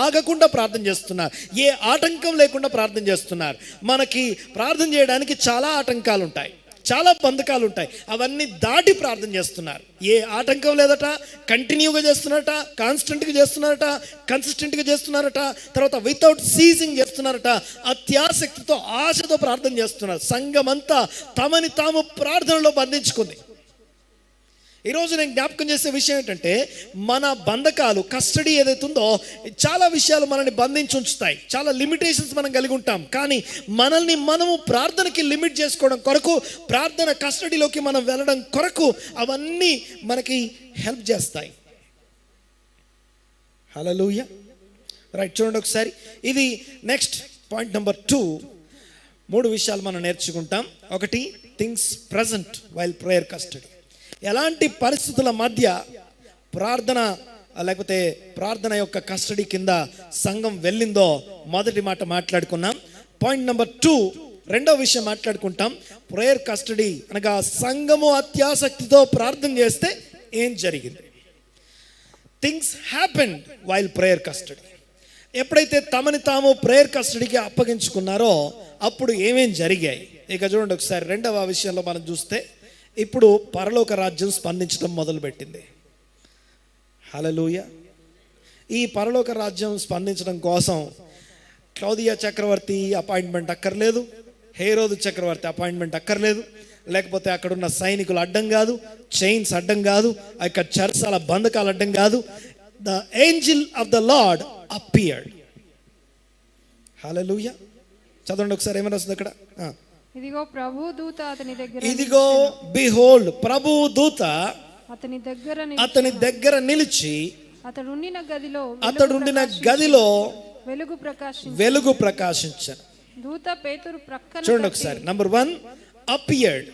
ఆగకుండా ప్రార్థన చేస్తున్నారు, ఏ ఆటంకం లేకుండా ప్రార్థన చేస్తున్నారు. మనకి ప్రార్థన చేయడానికి చాలా ఆటంకాలు ఉంటాయి, చాలా బంధకాలు ఉంటాయి, అవన్నీ దాటి ప్రార్థన చేస్తున్నారు. ఏ ఆటంకం లేదట, కంటిన్యూగా చేస్తున్నారట, కాన్స్టెంట్గా చేస్తున్నారట, కన్సిస్టెంట్గా చేస్తున్నారట, తర్వాత వితౌట్ సీజింగ్ చేస్తున్నారట, అత్యాసక్తితో ఆశతో ప్రార్థన చేస్తున్నారు. సంఘమంతా తమని తాము ప్రార్థనలో బంధించుకుంది. ఈరోజు నేను జ్ఞాపకం చేసే విషయం ఏంటంటే, మన బంధకాలు, కస్టడీ ఏదైతే ఉందో, చాలా విషయాలు మనల్ని బంధించి ఉంచుతాయి, చాలా లిమిటేషన్స్ మనం కలిగి ఉంటాం. కానీ మనల్ని మనము ప్రార్థనకి లిమిట్ చేసుకోవడం కొరకు, ప్రార్థన కస్టడీలోకి మనం వెళ్ళడం కొరకు అవన్నీ మనకి హెల్ప్ చేస్తాయి. హల్లెలూయా. రైట్, చూడండి ఒకసారి. ఇది నెక్స్ట్ పాయింట్ నెంబర్ 2. 3 విషయాలు మనం నేర్చుకుంటాం. ఒకటి, things present while prayer custody. ఎలాంటి పరిస్థితుల మధ్య ప్రార్థన లేకపోతే ప్రార్థన యొక్క కస్టడీ కింద సంఘం వెళ్ళిందో మొదటి మాట మాట్లాడుకున్నాం. పాయింట్ నెంబర్ 2, రెండో విషయం మాట్లాడుకుంటాం. ప్రేయర్ కస్టడీ అనగా సంఘము అత్యాసక్తితో ప్రార్థన చేస్తే ఏం జరిగింది. Things happen while prayer custody. ఎప్పుడైతే తమని తాము ప్రేయర్ కస్టడీకి అప్పగించుకున్నారో అప్పుడు ఏమేం జరిగాయి. ఇక చూడండి ఒకసారి, రెండవ విషయంలో మనం చూస్తే, ఇప్పుడు పరలోక రాజ్యం స్పందించడం మొదలుపెట్టింది. హల్లెలూయా. ఈ పరలోక రాజ్యం స్పందించడం కోసం క్లౌదియా చక్రవర్తి అపాయింట్మెంట్ అక్కర్లేదు, హేరోదు చక్రవర్తి అపాయింట్మెంట్ అక్కర్లేదు, లేకపోతే అక్కడున్న సైనికులు అడ్డం కాదు, చైన్స్ అడ్డం కాదు, ఆ యొక్క చెరసాల బంధకాలు అడ్డం కాదు. The angel of the Lord appeared. Hallelujah. చదవండి ఒకసారి, ఏమని వస్తుంది అక్కడ. ఇదిగో ప్రభు దూత అతని దగ్గర, ఇదిగో బిహోల్డ్, ప్రభు దూత అతని దగ్గర నిలిచి, అతడుండిన గదిలో వెలుగు ప్రకాశించాను. దూత పేతురు ప్రక్కన. చూడండి ఒకసారి. Number 1, appeared.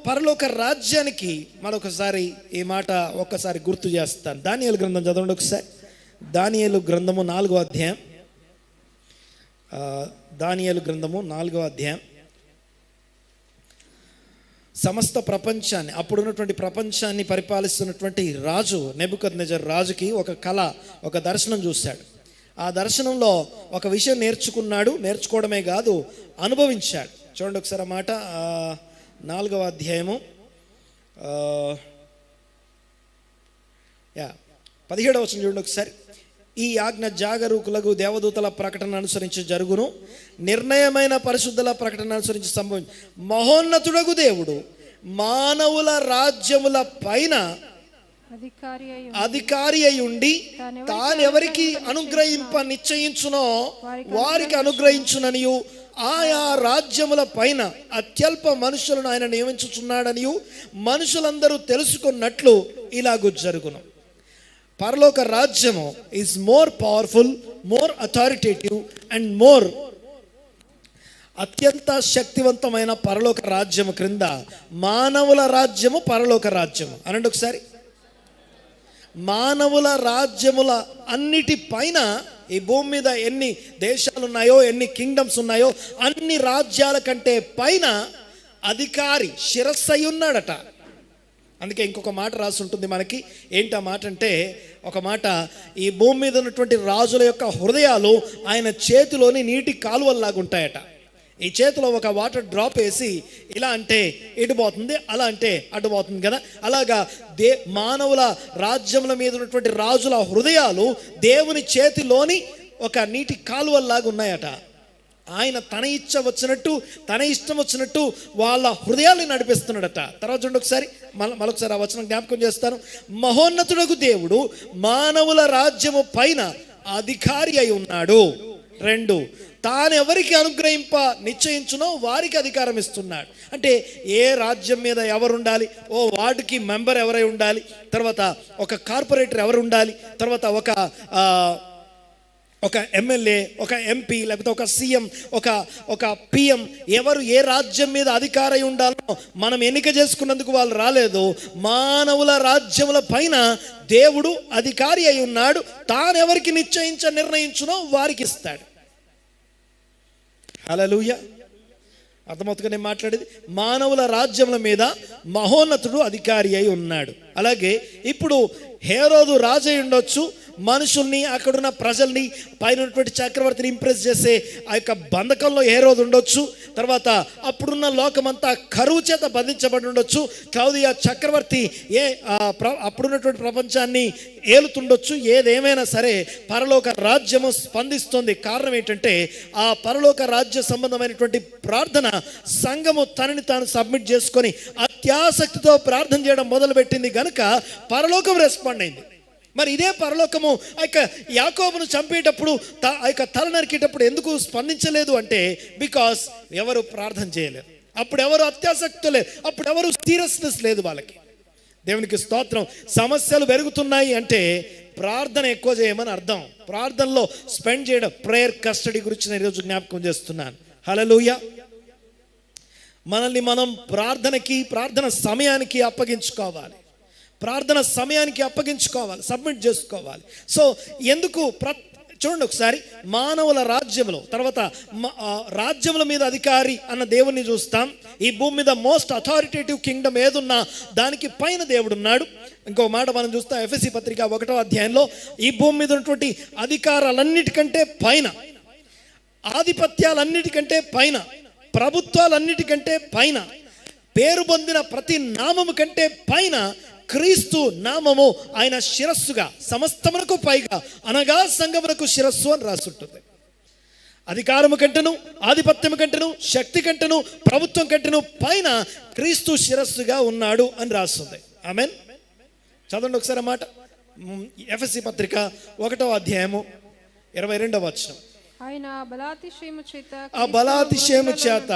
పరలోక రాజ్యానికి మరొకసారి ఈ మాట ఒక్కసారి గుర్తు చేస్తాను. దానియేలు గ్రంథం చదవండి ఒకసారి. దానియేలు గ్రంథము 4వ అధ్యాయం. దానియేలు గ్రంథము 4వ అధ్యాయం. సమస్త ప్రపంచాన్ని, అప్పుడున్నటువంటి ప్రపంచాన్ని పరిపాలిస్తున్నటువంటి రాజు నెబుకద్నెజర్ రాజుకి ఒక కళ, ఒక దర్శనం చూశాడు. ఆ దర్శనంలో ఒక విషయం నేర్చుకున్నాడు. నేర్చుకోవడమే కాదు, అనుభవించాడు. చూడండి ఒకసారి ఆ మాట. 4వ అధ్యాయము 17వ వచనం చూడండి ఒకసారి. ఈ ఆజ్ఞ జాగరూకులకు దేవదూతల ప్రకటన అనుసరించి జరుగును, నిర్ణయమైన పరిశుద్ధుల ప్రకటన అనుసరించి సంభవించు. మహోన్నతుడగు దేవుడు మానవుల రాజ్యముల పైన అధికారి అయి ఉండి తానెవరికి అనుగ్రహింప నిశ్చయించునో వారికి అనుగ్రహించుననియు, ఆయా రాజ్యముల పైన అత్యల్ప మనుషులను ఆయన నియమించుచున్నాడనియు మనుషులందరూ తెలుసుకున్నట్లు ఇలాగూ జరుగును. పరలోక రాజ్యము is more powerful, more authoritative and more, అత్యంత శక్తివంతమైన పరలోక రాజ్యము క్రింద మానవుల రాజ్యము పరలోక రాజ్యము. అనండి ఒకసారి. మానవుల రాజ్యముల అన్నిటి పైన, ఈ భూమి మీద ఎన్ని దేశాలు ఉన్నాయో, ఎన్ని కింగ్డమ్స్ ఉన్నాయో, అన్ని రాజ్యాల కంటే పైన అధికారి, శిరస్సై ఉన్నాడట. అందుకే ఇంకొక మాట రాసి ఉంటుంది మనకి. ఏంటి ఆ మాట అంటే, ఒక మాట, ఈ భూమి మీద ఉన్నటువంటి రాజుల యొక్క హృదయాలు ఆయన చేతిలోని నీటి కాలువల్లాగా ఉంటాయట. ఈ చేతిలో ఒక వాటర్ డ్రాప్ వేసి ఇలా అంటే ఇటు పోతుంది, అలా అంటే అటు పోతుంది కదా. అలాగా మానవుల రాజ్యముల మీద ఉన్నటువంటి రాజుల హృదయాలు దేవుని చేతిలోని ఒక నీటి కాలువల్లాగా ఉన్నాయట. ఆయన తన ఇష్టం వచ్చినట్టు వాళ్ళ హృదయాల్ని నడిపిస్తున్నాడట. తర్వాత చూడండి ఒకసారి, మరొకసారి ఆ వచనం జ్ఞాపకం చేస్తాను. మహోన్నతుడగు దేవుడు మానవుల రాజ్యము పైన అధికారి అయి ఉన్నాడు. 2, తాను ఎవరికి అనుగ్రహింప నిశ్చయించునో వారికి అధికారం ఇస్తున్నాడు. అంటే ఏ రాజ్యం మీద ఎవరు ఉండాలి, ఓ వార్డుకి మెంబర్ ఎవరై ఉండాలి, తర్వాత ఒక కార్పొరేటర్ ఎవరు ఉండాలి, తర్వాత ఒక ఎమ్మెల్యే, ఒక ఎంపీ, లేకపోతే ఒక సీఎం, ఒక పిఎం, ఎవరు ఏ రాజ్యం మీద అధికారై ఉండాలో మనం ఎన్నిక చేసుకున్నందుకు వాళ్ళు రాలేదు. మానవుల రాజ్యముల పైన దేవుడు అధికారి అయి ఉన్నాడు. తాను ఎవరికి నిర్ణయించునో వారికి ఇస్తాడు. హల్లెలూయా. అర్థమవుతుంది నేను మాట్లాడేది. మానవుల రాజ్యముల మీద మహోన్నతుడు అధికారి అయి ఉన్నాడు. అలాగే ఇప్పుడు హేరోదు రాజు అయి ఉండొచ్చు, మనుషుల్ని అక్కడున్న ప్రజల్ని పైన ఉన్నటువంటి చక్రవర్తిని ఇంప్రెస్ చేసే ఆ యొక్క బంధకంలో హేరోదు ఉండొచ్చు. తర్వాత అప్పుడున్న లోకమంతా కరువు చేత బంధించబడి ఉండొచ్చు. క్లౌదియా చక్రవర్తి అప్పుడున్నటువంటి ప్రపంచాన్ని ఏలుతుండొచ్చు. ఏదేమైనా సరే పరలోక రాజ్యము స్పందిస్తుంది. కారణం ఏంటంటే ఆ పరలోక రాజ్య సంబంధమైనటువంటి ప్రార్థన సంఘము తనని తాను సబ్మిట్ చేసుకొని అత్యాసక్తితో ప్రార్థన చేయడం మొదలుపెట్టింది గనుక పరలోకం రెస్పాండ్ అయింది. మరి ఇదే పరలోకము ఆ యొక్క యాకోబును చంపేటప్పుడు ఆ యొక్క తల నరికేటప్పుడు ఎందుకు స్పందించలేదు అంటే బికాస్ ఎవరు ప్రార్థన చేయలేరు, అప్పుడు ఎవరు అత్యాసక్తి లేదు, అప్పుడు ఎవరు సీరియస్నెస్ లేదు వాళ్ళకి. దేవునికి స్తోత్రం. సమస్యలు పెరుగుతున్నాయి అంటే ప్రార్థన ఎక్కువ చేయమని అర్థం. ప్రార్థనలో స్పెండ్ చేయడం, ప్రేయర్ కస్టడీ గురించి నేను ఈరోజు జ్ఞాపకం చేస్తున్నాను. హల్లెలూయా. మనల్ని మనం ప్రార్థన సమయానికి అప్పగించుకోవాలి, ప్రార్థన సమయానికి అప్పగించుకోవాలి, సబ్మిట్ చేసుకోవాలి. సో ఎందుకు చూడండి ఒకసారి, మానవుల రాజ్యములో తర్వాత రాజ్యముల మీద అధికారి అన్న దేవుణ్ణి చూస్తాం. ఈ భూమి మీద మోస్ట్ అథారిటేటివ్ కింగ్డమ్ ఏదున్నా దానికి పైన దేవుడు ఉన్నాడు. ఇంకో మాట మనం చూస్తాం ఎఫెసీ పత్రిక 1వ అధ్యాయంలో, ఈ భూమి మీద ఉన్నటువంటి అధికారాలన్నిటికంటే పైన, ఆధిపత్యాలన్నిటికంటే పైన, ప్రభుత్వాలన్నిటికంటే పైన, పేరు పొందిన ప్రతి నామము కంటే పైన క్రీస్తు నామము ఆయన శిరస్సుగా సమస్తమునకు పైగా అనగా సంఘమునకు శిరస్సు అని రాసుంటుంది. అధికారము కంటేను, ఆధిపత్యము కంటేను, శక్తి కంటేను, ప్రభుత్వం కంటేను పైన క్రీస్తు శిరస్సుగా ఉన్నాడు అని రాస్తుంది. ఆమేన్. చదవండి ఒకసారి మాట. ఎఫెసీ పత్రిక 1వ అధ్యాయము 22వ వచనం. ఆయన ఆ బలాతిశయము చేత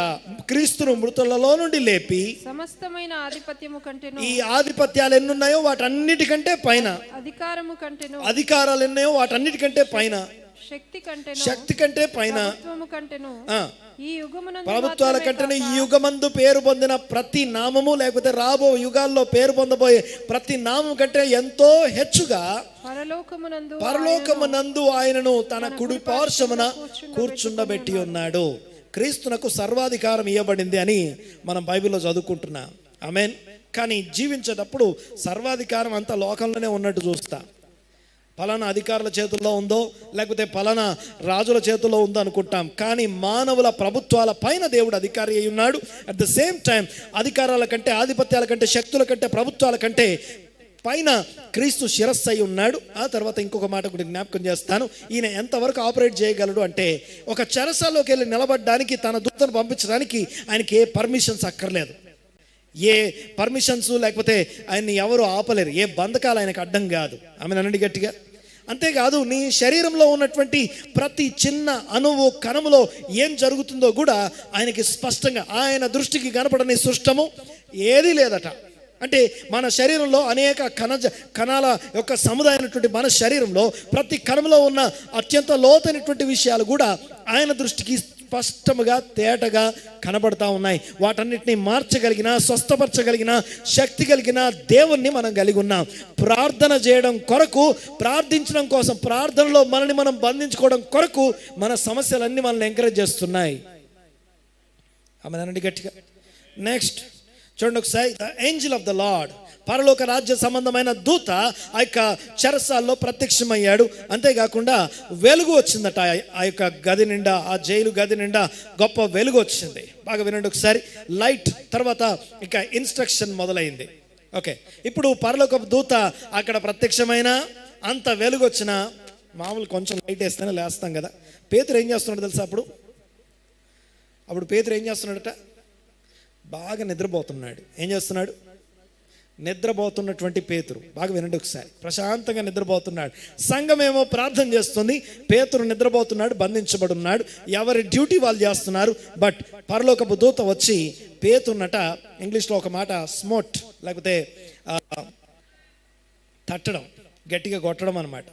క్రీస్తును మృతులలో నుండి లేపి సమస్తమైన ఆధిపత్యము కంటేను, ఈ ఆధిపత్యాలు ఎన్నున్నాయో వాటన్నిటికంటే పైన, అధికారము కంటేను, అధికారాలు ఎన్నాయో వాటన్నిటికంటే పైన, శక్తి కంటే పైన, ప్రభుత్వాల కంటే ఈ యుగమందు పేరు పొందిన ప్రతి నామము, లేకపోతే రాబో యుగాల్లో పేరు పొందబోయే ప్రతి నామం కంటే ఎంతో హెచ్చుగా పరలోకమునందు ఆయనను తన కుడి పార్శ్వమున కూర్చుండబెట్టి ఉన్నాడు. క్రీస్తునకు సర్వాధికారం ఇవ్వబడింది అని మనం బైబిల్లో చదువుకుంటున్నాం. ఆమేన్. కానీ జీవించేటప్పుడు సర్వాధికారం అంతా లోకంలోనే ఉన్నట్టు చూస్తా. ఫలానా అధికారుల చేతుల్లో ఉందో, లేకపోతే ఫలానా రాజుల చేతుల్లో ఉందో అనుకుంటాం. కానీ మానవుల ప్రభుత్వాల పైన దేవుడు అధికారి అయి ఉన్నాడు. అట్ ద సేమ్ టైం అధికారాల కంటే, ఆధిపత్యాల కంటే, శక్తుల కంటే, ప్రభుత్వాల కంటే పైన క్రీస్తు శిరస్సు అయి ఉన్నాడు. ఆ తర్వాత ఇంకొక మాట కూడా జ్ఞాపకం చేస్తాను. ఈయన ఎంతవరకు ఆపరేట్ చేయగలడు అంటే, ఒక చెరసాల్లోకి వెళ్ళి నిలబడడానికి, తన దూతను పంపించడానికి ఆయనకి ఏ పర్మిషన్స్ అక్కర్లేదు. ఏ పర్మిషన్స్ లేకపోతే ఆయన్ని ఎవరు ఆపలేరు. ఏ బంధకాలు ఆయనకు అడ్డం కాదు. ఆమె అనండి గట్టిగా. అంతేకాదు, నీ శరీరంలో ఉన్నటువంటి ప్రతి చిన్న అణువు కణములో ఏం జరుగుతుందో కూడా ఆయనకి స్పష్టంగా, ఆయన దృష్టికి కనపడని సృష్టము ఏదీ లేదట. అంటే మన శరీరంలో అనేక కణాల యొక్క సముదాయమైనటువంటి మన శరీరంలో ప్రతి కణంలో ఉన్న అత్యంత లోతైనటువంటి విషయాలు కూడా ఆయన దృష్టికి స్పష్టముగా తేటగా కనబడతా ఉన్నాయి. వాటన్నిటిని మార్చగలిగిన, స్వస్థపరచగలిగిన శక్తి కలిగిన దేవుణ్ణి మనం కలిగి ఉన్నాం. ప్రార్థన చేయడం కొరకు, ప్రార్థించడం కోసం, ప్రార్థనలో మనల్ని మనం బంధించుకోవడం కొరకు మన సమస్యలన్నీ మనల్ని ఎంకరేజ్ చేస్తున్నాయి. ఆమె గట్టిగా. నెక్స్ట్ చూడండి ఒకసారి, the Angel of the lord, పరలోక రాజ్య సంబంధమైన దూత ఆ యొక్క చెరసాల్లో ప్రత్యక్షమయ్యాడు. అంతేకాకుండా వెలుగు వచ్చిందట ఆ యొక్క గది నిండా, ఆ జైలు గది నిండా గొప్ప వెలుగు వచ్చింది. బాగా వినండి ఒకసారి. లైట్ తర్వాత ఇక ఇన్స్ట్రక్షన్ మొదలైంది. ఓకే, ఇప్పుడు పరలోక దూత అక్కడ ప్రత్యక్షమైన అంత వెలుగు వచ్చిన, మామూలు కొంచెం లైట్ వేస్తేనే లేస్తాం కదా. పేతురు ఏం చేస్తున్నాడు తెలుసా? అప్పుడు పేతురు ఏం చేస్తున్నాడట? బాగా నిద్రపోతున్నాడు. ఏం చేస్తున్నాడు? నిద్రపోతున్నటువంటి పేతురు, బాగా వినండి ఒకసారి, ప్రశాంతంగా నిద్రపోతున్నాడు. సంఘమేమో ప్రార్థన చేస్తుంది, పేతురు నిద్రపోతున్నాడు, బంధించబడున్నాడు. ఎవరి డ్యూటీ వాళ్ళు చేస్తున్నారు. బట్ పరలోకపు దూత వచ్చి పేతురునట, ఇంగ్లీష్లో ఒక మాట స్మోట్, లేకపోతే తట్టడం, గట్టిగా కొట్టడం అనమాట.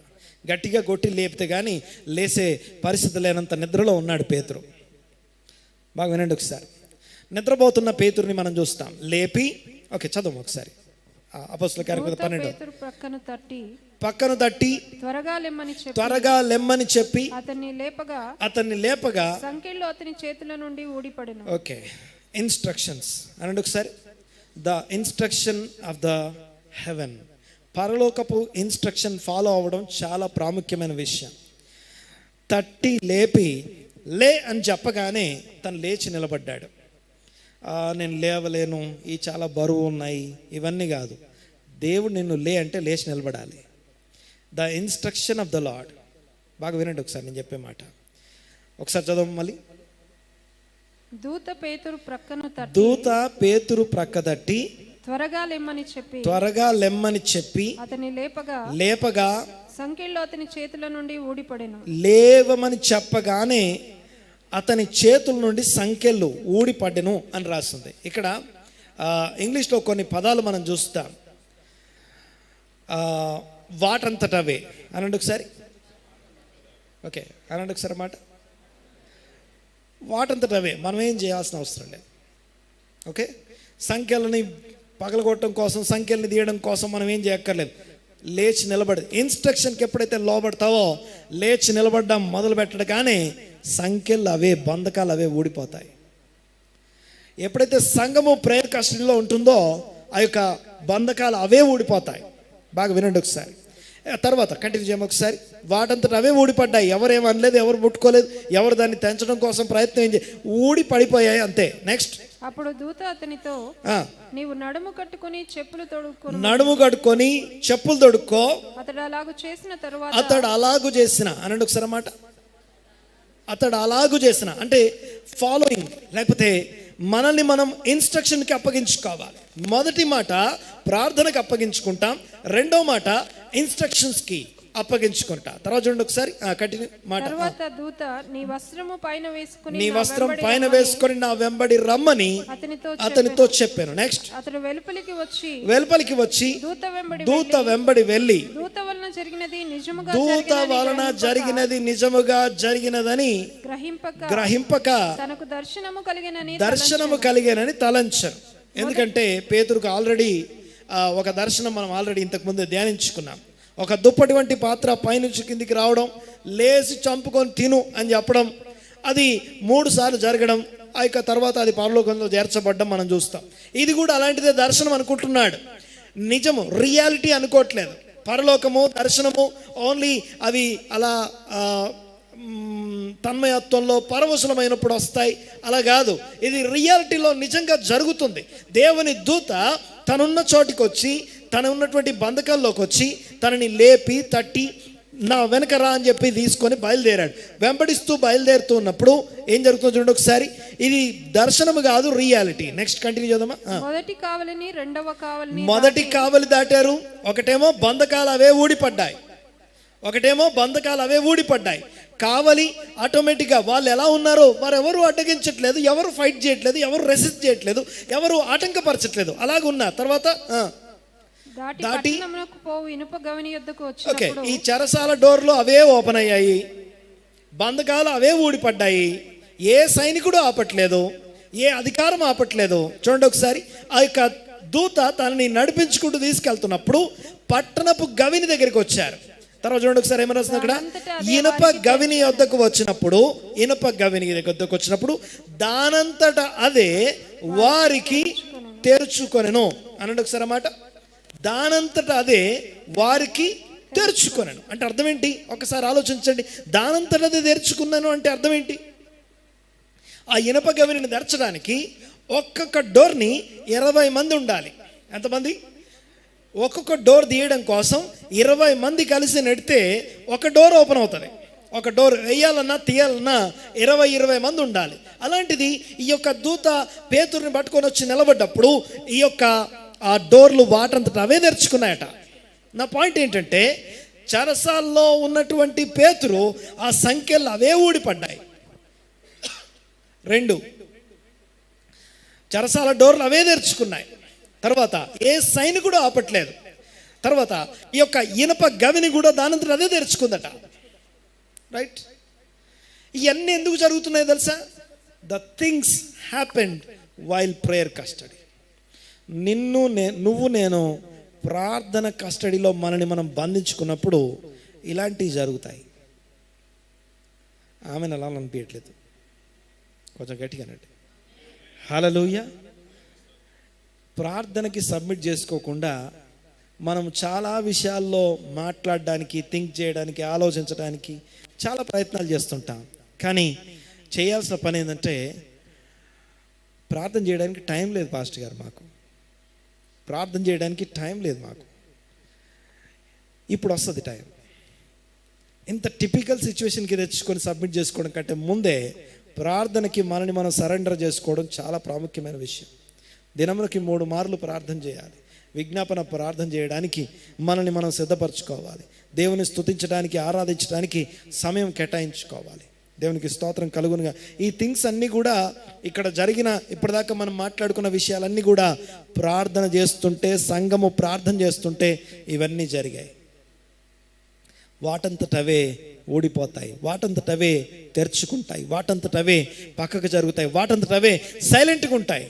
గట్టిగా కొట్టి లేపితే కానీ లేసే పరిస్థితి లేనంత నిద్రలో ఉన్నాడు పేతురు. బాగా వినండి ఒకసారి. నిద్రపోతున్న పేతురుని మనం చూస్తాం లేపి, ఓకే చదువు ఒకసారి. అపోస్తలుల కార్యక్రమం 12. ప్రక్కన తట్టి పక్కను తట్టి త్వరగా లెమ్మని చెప్పి త్వరగా లెమ్మని చెప్పి అతన్ని లేపగా సంకెళ్ళు అతని చేతుల నుండి ఊడిపడెను. ఓకే, ఇన్స్ట్రక్షన్స్ అనండి ఒకసారి. The instruction of the heaven, పరలోకపు ఇన్స్ట్రక్షన్ ఫాలో అవ్వడం చాలా ప్రాముఖ్యమైన విషయం. తట్టి లేపి లే అని చెప్పగానే తను లేచి నిలబడ్డాడు. నేను లేవలేను, ఈ చాలా బరువు ఉన్నాయి, ఇవన్నీ కాదు. దేవుడు నిన్ను లే అంటే లేచి నిలబడాలి. The instruction of the lord. బాగా వినండి ఒకసారి నేను చెప్పే మాట. ఒకసారి చదవం మళ్ళీ. దూత పేతురు ప్రక్క తట్టి త్వరగా లెమ్మని చెప్పి అతన్ని లేపగా సంకెళ్ళు అతని చేతుల నుండి ఊడిపడెను. లేవమని చెప్పగానే అతని చేతుల నుండి సంకెళ్ళు ఊడిపడెను అని రాస్తుంది. ఇక్కడ ఇంగ్లీష్లో కొన్ని పదాలు మనం చూస్తాం. వాటంతటవే అనండి ఒకసారి. ఓకే, అనండి ఒకసారి మాట. వాటంతటవే, మనం ఏం చేయాల్సిన అవసరం లేదు. ఓకే, సంఖ్యలని పగలగొట్టడం కోసం, సంఖ్యల్ని తీయడం కోసం మనం ఏం చేయక్కర్లేదు. లేచి నిలబడి ఇన్స్ట్రక్షన్కి ఎప్పుడైతే లోబడతావో, లేచి నిలబడడం మొదలు పెట్టడగానే సంఖ్యలు అవే, బంధకాలు అవే ఊడిపోతాయి. ఎప్పుడైతే సంఘము ప్రేయర్ కస్టడీలో ఉంటుందో ఆ యొక్క బంధకాలు అవే ఊడిపోతాయి. బాగా వినండి ఒకసారి. తర్వాత కంటిన్యూ చేయము ఒకసారి. వాటంతట అవే ఊడిపడ్డాయి. ఎవరేం అనలేదు, ఎవరు ముట్టుకోలేదు, ఎవరు దాన్ని తెంచడం కోసం ప్రయత్నం ఏం ఊడి పడిపోయాయి అంతే. నెక్స్ట్, అప్పుడు దూత అతనితో, నీవు నడుము కట్టుకొని చెప్పులు తొడుక్కో. అతడు అలాగు చేసిన అనండి ఒకసారి అన్నమాట. అతడు అలాగు చేసిన అంటే ఫాలోయింగ్, లేకపోతే మనల్ని మనం ఇన్స్ట్రక్షన్కి అప్పగించుకోవాలి. మొదటి మాట ప్రార్థనకు అప్పగించుకుంటాం, రెండో మాట ఇన్స్ట్రక్షన్స్కి అప్పగించుకుంటా. తర్వాత చూడండి ఒకసారి కంటిన్యూ మాట. తర్వాత దూత నీ వస్త్రం పైన వేసుకొని నా వెంబడి రమ్మని అతనితో చెప్పాను. నెక్స్ట్, అతడు వెలుపలికి వచ్చి దూత వెంబడి వెళ్ళి దూత వలన జరిగినది నిజముగా జరిగినదని గ్రహింపక తనకు దర్శనము కలిగేనని తలంచను. ఎందుకంటే పేతురుకు ఆల్రెడీ ఒక దర్శనం మనం ఆల్రెడీ ఇంతకు ముందు ధ్యానించుకున్నాం. ఒక దుప్పటి వంటి పాత్ర పైనుంచి కిందికి రావడం, లేచి చంపుకొని తిను అని చెప్పడం, అది 3 సార్లు జరగడం, ఆ యొక్క తర్వాత అది పరలోకంలో చేర్చబడ్డం మనం చూస్తాం. ఇది కూడా అలాంటిదే దర్శనం అనుకుంటున్నాడు. నిజము, రియాలిటీ అనుకోవట్లేదు. పరలోకము, దర్శనము ఓన్లీ అవి అలా తన్మయత్వంలో పరవశులమైనప్పుడు వస్తాయి, అలా కాదు. ఇది రియాలిటీలో నిజంగా జరుగుతుంది. దేవుని దూత తనున్న చోటికి వచ్చి, తను ఉన్నటువంటి బంధకాల్లోకి వచ్చి తనని లేపి తట్టి నా వెనకరా అని చెప్పి తీసుకొని బయలుదేరాడు. వెంబడిస్తూ బయలుదేరుతూ ఉన్నప్పుడు ఏం జరుగుతుందో చూడండి ఒకసారి. ఇది దర్శనము కాదు, రియాలిటీ. నెక్స్ట్ కంటిన్యూ చేద్దామా. మొదటి కావలి దాటారు. ఒకటేమో బంధకాలు అవే ఊడిపడ్డాయి. కావలి ఆటోమేటిక్గా వాళ్ళు ఎలా ఉన్నారో మరెవరు అడ్డగించట్లేదు, ఎవరు ఫైట్ చేయట్లేదు, ఎవరు రెసిస్ట్ చేయట్లేదు, ఎవరు ఆటంకపరచట్లేదు, అలాగున్నారు. తర్వాత దాటి ఓకే, ఈ చెరసాల డోర్లు అవే ఓపెన్ అయ్యాయి, బంధకాలు అవే ఊడిపడ్డాయి. ఏ సైనికుడు ఆపట్లేదు, ఏ అధికారం ఆపట్లేదు. చూడండి ఒకసారి. ఆ యొక్క దూత తనని నడిపించుకుంటూ తీసుకెళ్తున్నప్పుడు పట్టణపు గవిని దగ్గరికి వచ్చారు. తర్వాత చూడండి ఒకసారి ఏమని వస్తుంది అక్కడ. ఇనుప గవిని వద్దకు వచ్చినప్పుడు దానంతట అదే వారికి తెరుచుకొనెను అనండి ఒకసారి అన్నమాట. దానంతట అదే వారికి తెరుచుకొనెను అంటే అర్థం ఏంటి? ఒకసారి ఆలోచించండి. దానంతట అదే తెరుచుకున్నాను అంటే అర్థం ఏంటి? ఆ ఇనుప గవిని తెరచడానికి ఒక్కొక్క డోర్ని 20 మంది ఉండాలి. ఎంతమంది? ఒక్కొక్క డోర్ తీయడం కోసం 20 మంది కలిసి నెడితే ఒక డోర్ ఓపెన్ అవుతుంది. ఒక డోర్ వేయాలన్నా తీయాలన్నా 20 మంది ఉండాలి. అలాంటిది ఈ యొక్క దూత పేతురుని పట్టుకొని వచ్చి నిలబడ్డప్పుడు ఈ యొక్క ఆ డోర్లు వాటంతట అవే తెరుచుకున్నాయట. నా పాయింట్ ఏంటంటే, చెరసాల్లో ఉన్నటువంటి పేతురు ఆ సంఖ్యలు అవే ఊడిపడ్డాయి. 2 చెరసాల డోర్లు అవే తెరుచుకున్నాయి. తర్వాత ఏ సైనికుడు ఆపట్లేదు. తర్వాత ఈ యొక్క ఇనుప గవిని కూడా దానంతట అదే తెరుచుకుందట. రైట్? ఇవన్నీ ఎందుకు జరుగుతున్నాయి తెలుసా? The things happened while prayer custody. నేను ప్రార్థన కస్టడీలో మనని మనం బంధించుకున్నప్పుడు ఇలాంటివి జరుగుతాయి. ఆమెను అలా అనిపించట్లేదు, కొంచెం గట్టిగా అనండి. హల్లెలూయా. ప్రార్థనకి సబ్మిట్ చేసుకోకుండా మనం చాలా విషయాల్లో మాట్లాడడానికి, థింక్ చేయడానికి, ఆలోచించడానికి చాలా ప్రయత్నాలు చేస్తుంటాం. కానీ చేయాల్సిన పని ఏంటంటే ప్రార్థన చేయడానికి టైం లేదు పాస్టర్ గారు, మాకు ప్రార్థన చేయడానికి టైం లేదు మాకు. ఇప్పుడు వస్తుంది టైం. ఇంత టిపికల్ సిచ్యువేషన్కి తెచ్చుకొని సబ్మిట్ చేసుకోవడం కంటే ముందే ప్రార్థనకి మనని మనం సరెండర్ చేసుకోవడం చాలా ప్రాముఖ్యమైన విషయం. దినములకి 3 మార్లు ప్రార్థన చేయాలి. విజ్ఞాపన ప్రార్థన చేయడానికి మనల్ని మనం సిద్ధపరచుకోవాలి. దేవుని స్తుతించడానికి, ఆరాధించడానికి సమయం కేటాయించుకోవాలి. దేవునికి స్తోత్రం కలుగునుగా. ఈ థింగ్స్ అన్నీ కూడా ఇక్కడ జరిగిన, ఇప్పటిదాకా మనం మాట్లాడుకున్న విషయాలన్నీ కూడా ప్రార్థన చేస్తుంటే, సంఘము ప్రార్థన చేస్తుంటే ఇవన్నీ జరిగాయి. వాటంతటవే ఊడిపోతాయి, వాటంతటవే తెరుచుకుంటాయి, వాటంతటవే పక్కకు జరుగుతాయి, వాటంతటవే సైలెంట్గా ఉంటాయి.